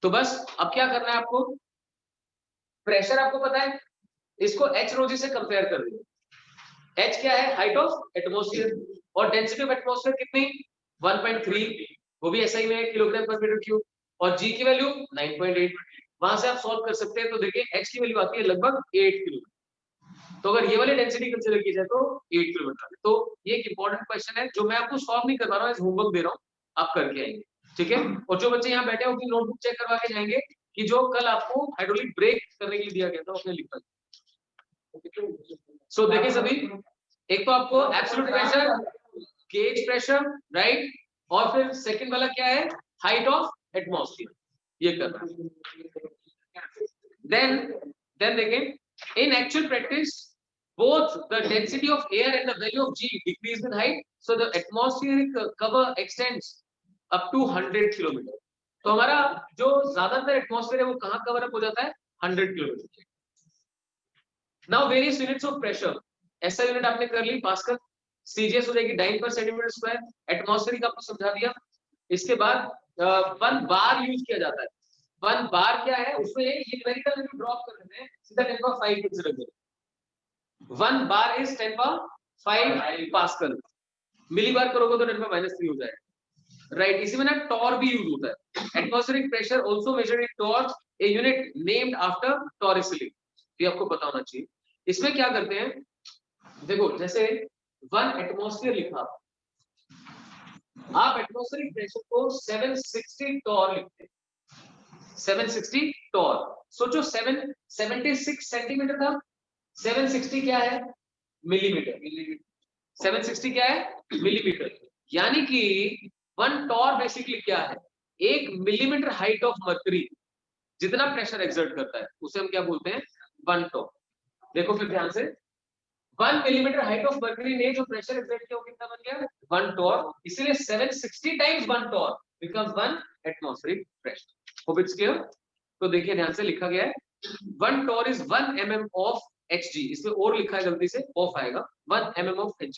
तो बस अब क्या करना है आपको, प्रेशर आपको पता है, इसको एच रो जी से कंपेयर कर दीजिए। एच क्या है, हाइट ऑफ एटमॉस्फेयर, और डेंसिटी ऑफ एटमॉस्फेयर कितनी, 1.3, वो भी ऐसा ही में किलोग्राम पर मीटर क्यूब, और जी की वैल्यू 9.8। वहां से आप सॉल्व कर सकते हैं। तो देखिए एच की वैल्यू आती है लगभग 8 किलोमीटर। तो अगर ये वाली डेंसिटी कंसीडर की जाए तो 8 किलोमीटर। तो ये एक इंपॉर्टेंट क्वेश्चन है जो मैं आपको सॉल्व नहीं करवा रहा हूँ, होमवर्क दे रहा हूँ, आप करके आएंगे, ठीक है? और जो बच्चे यहाँ बैठे हैं अपनी नोटबुक चेक करवा के जाएंगे कि जो कल आपको हाइड्रोलिक ब्रेक करने के लिए दिया गया था उसने लिखा। सो देखिए सभी, एक तो आपको absolute pressure, gauge pressure, right, और फिर सेकंड वाला क्या है, हाइट ऑफ एटमॉस्फेयर, ये करना। देन देखें, in actual practice both the density of air and the value of g decrease with height, so the atmospheric cover extends up to 100 kilometre. तो हमारा जो ज्यादातर एटमॉस्फेयर है वो कहाँ कवर अप हो जाता है, 100 kilometre. Now various units of pressure, ऐसा यूनिट आपने कर ली, पास्कल, सीजीएस हो जाएगी डाइन पर सेंटीमीटर स्क्वायर, एटमॉस्फेरिक आपको समझा दिया। इसके बाद 1 बार यूज किया जाता है। 1 बार क्या है, उसमें ये न्यूमेरिकल वैल्यू ड्रॉप कर देते हैं, सीधा 10⁵ कंसीडर करें। 1 बार इज 10⁵ पास्कल, मिली बार करोगे तो 10⁻³ हो जाएगा, राइट? इसी में ना टॉर भी यूज होता है। Atmospheric pressure also measured in torr, a unit named after Torricelli, ये आपको पता होना चाहिए। इसमें क्या करते हैं, देखो जैसे 1 एटमॉस्फेयर लिखा, आप एटमॉस्फेरिक प्रेशर को 760 टॉर लिखते हैं, 760 टॉर। सोचो 776 सेंटीमीटर था, 760 क्या है, मिलीमीटर। 760 क्या है, मिलीमीटर। यानी कि 1 टॉर बेसिकली क्या है, 1 मिलीमीटर हाइट ऑफ मर्करी जितना प्रेशर एक्सर्ट करता है उसे हम क्या बोलते हैं, 1 टॉर। देखो फिर ध्यान से, 1 मिलीमीटर हाइट ऑफ मर्करी ने जो प्रेशर एक्सर्ट किया वो कितना बन गया, 1 टॉर। इसलिए 760 times 1 Tor becomes 1 atmospheric pressure. Hope it's clear? तो देखिए ध्यान से, लिखा गया है 1 torr is 1 mm of Hg, इसमें और लिखा है गलती से, ऑफ आएगा, 1 mm ऑफ Hg।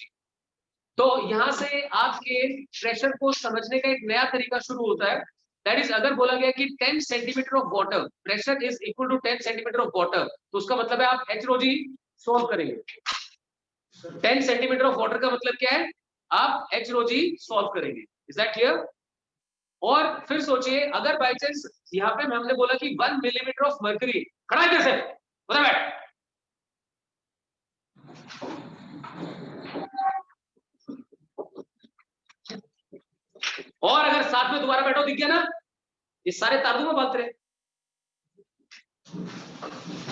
तो यहां से आपके प्रेशर को समझने का एक नया तरीका शुरू होता है। दैट इज, अगर बोला गया कि 10 centimetre of water pressure is equal to 10 centimetre of water, तो उसका मतलब है आप H rho g सॉल्व करेंगे। 10 सेंटीमीटर ऑफ वाटर का मतलब क्या है, आप H rho g सॉल्व करेंगे। Is that clear? और फिर सोचिए अगर बाय चांस यहाँ पे हमने बोला कि 1 मिलीमीटर ऑफ मर्करी, खड़ा है कैसे, बता बैठ, और अगर साथ में दोबारा बैठो, दिख गया ना, ये सारे तार में बांधते रहे।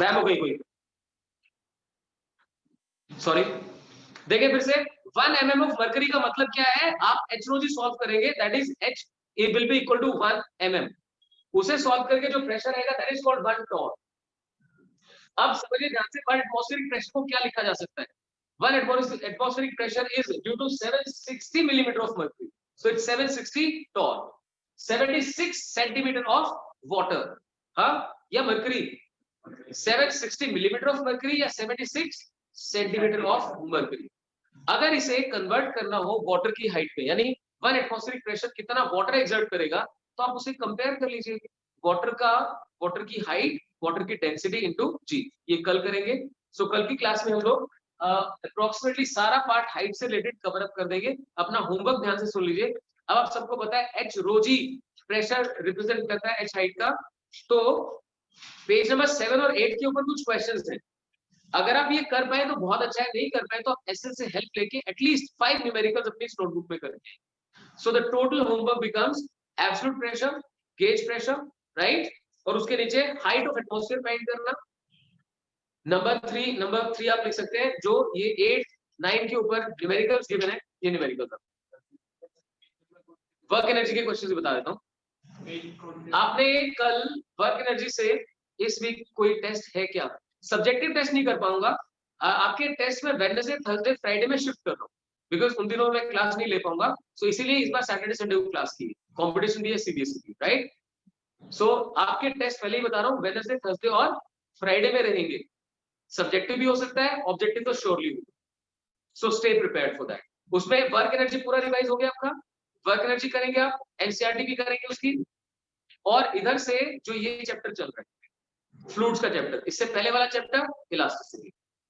रैम हो गई कोई, सॉरी। देखिए फिर से 1 mm ऑफ मर्करी का मतलब क्या है, आप HOG सॉल्व करेंगे, that is H will be equal to 1 mm। उसे सॉल्व करके जो प्रेशर आएगा दैट इज कॉल्ड 1 टॉन। अब समझिए ध्यान से 1 एटमॉस्फेरिक प्रेशर को क्या लिखा जा सकता है। 1 atmospheric pressure is due to 760 millimeter of mercury, so it's 760 torr, 76 centimeter of water, हाँ या mercury, 760 millimeter of mercury या 76 centimeter of mercury। अगर इसे कन्वर्ट करना हो वाटर की हाइट पे, यानी 1 एटमॉस्फेरिक प्रेशर कितना वाटर एक्सर्ट करेगा, तो आप उसे कंपेयर कर लीजिए, वाटर की हाइट, वाटर की डेंसिटी इनटू जी। ये कल करेंगे। सो कल की क्लास में हम लोग अप्रोक्सीमेटली सारा पार्ट हाइट से रिलेटेड कवर अप कर देंगे। अपना होमवर्क ध्यान से सुन लीजिए। अब आप सबको पता है एच रो जी प्रेशर रिप्रेजेंट करता है एच हाइट का। तो पेज नंबर 7 और 8 के ऊपर कुछ क्वेश्चंस हैं। अगर आप ये कर पाए तो बहुत अच्छा है, नहीं कर पाए तो आप एसएल से हेल्प लेके एटलीस्ट 5 न्यूमेरिकल्स अपनी नोटबुक में करेंगे। So the total homework becomes absolute pressure, gauge pressure, right, और उसके नीचे हाइट ऑफ एटमॉस्फेयर फाइंड करना। नंबर 3 आप लिख सकते हैं, जो ये 8 9 के ऊपर न्यूमेरिकल्स गिवन है, ये न्यूमेरिकल्स वर्क एनर्जी के क्वेश्चंस बता देता हूं। आपने कल वर्क एनर्जी से इस वीक कोई टेस्ट है क्या? सब्जेक्टिव टेस्ट नहीं कर पाऊंगा, आपके टेस्ट में वेडनेसडे थर्सडे फ्राइडे में शिफ्ट कर रहा हूँ, बिकॉज उन दिनों में क्लास नहीं ले पाऊंगा। सो इसीलिए इस बार सैटरडे संडे को क्लास की, कंपटीशन भी है सीबीएसई की, राइट। सो आपके टेस्ट पहले ही बता रहा हूँ, वेडनेसडे थर्सडे और फ्राइडे में रहेंगे। सब्जेक्टिव भी हो सकता है, ऑब्जेक्टिव तो श्योरली होगा। So stay prepared for that. उसमें वर्क एनर्जी पूरा रिवाइज हो गया आपका, वर्क एनर्जी करेंगे आप, एनसीईआरटी भी करेंगे उसकी, और इधर से जो ये चैप्टर चल रहा है फ्लूइड्स का चैप्टर, इससे पहले वाला चैप्टर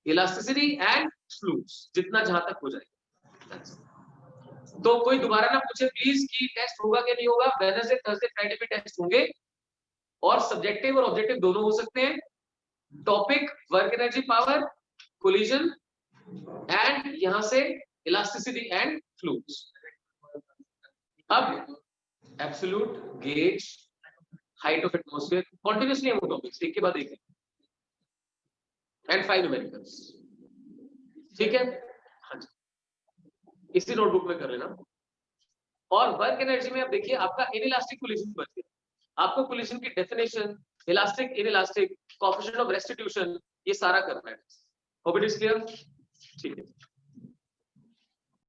इलास्टिसिटी एंड फ्लूइड्स, जितना जहां तक हो जाएगा। तो कोई दोबारा ना पूछे प्लीज कि टेस्ट होगा कि नहीं होगा। वेडनेसडे थर्सडे फ्राइडे पे टेस्ट होंगे, और सब्जेक्टिव और ऑब्जेक्टिव दोनों हो सकते हैं। Topic work energy power, collision and यहां से इलास्टिसिटी एंड फ्लूइड्स। अब absolute, gauge, height of atmosphere, continuously हम टॉपिक्स एक के बाद एक, एंड 5 न्यूमेरिकल्स, ठीक है। हाँ जी, इसी नोटबुक में कर लेना। और वर्क एनर्जी में अब देखिए आपका इनइलास्टिक कोलिजन बच गया। आपको कोलिजन की definition, elastic inelastic, coefficient of restitution, ये सारा करना है। होप इट इज क्लियर, ठीक है।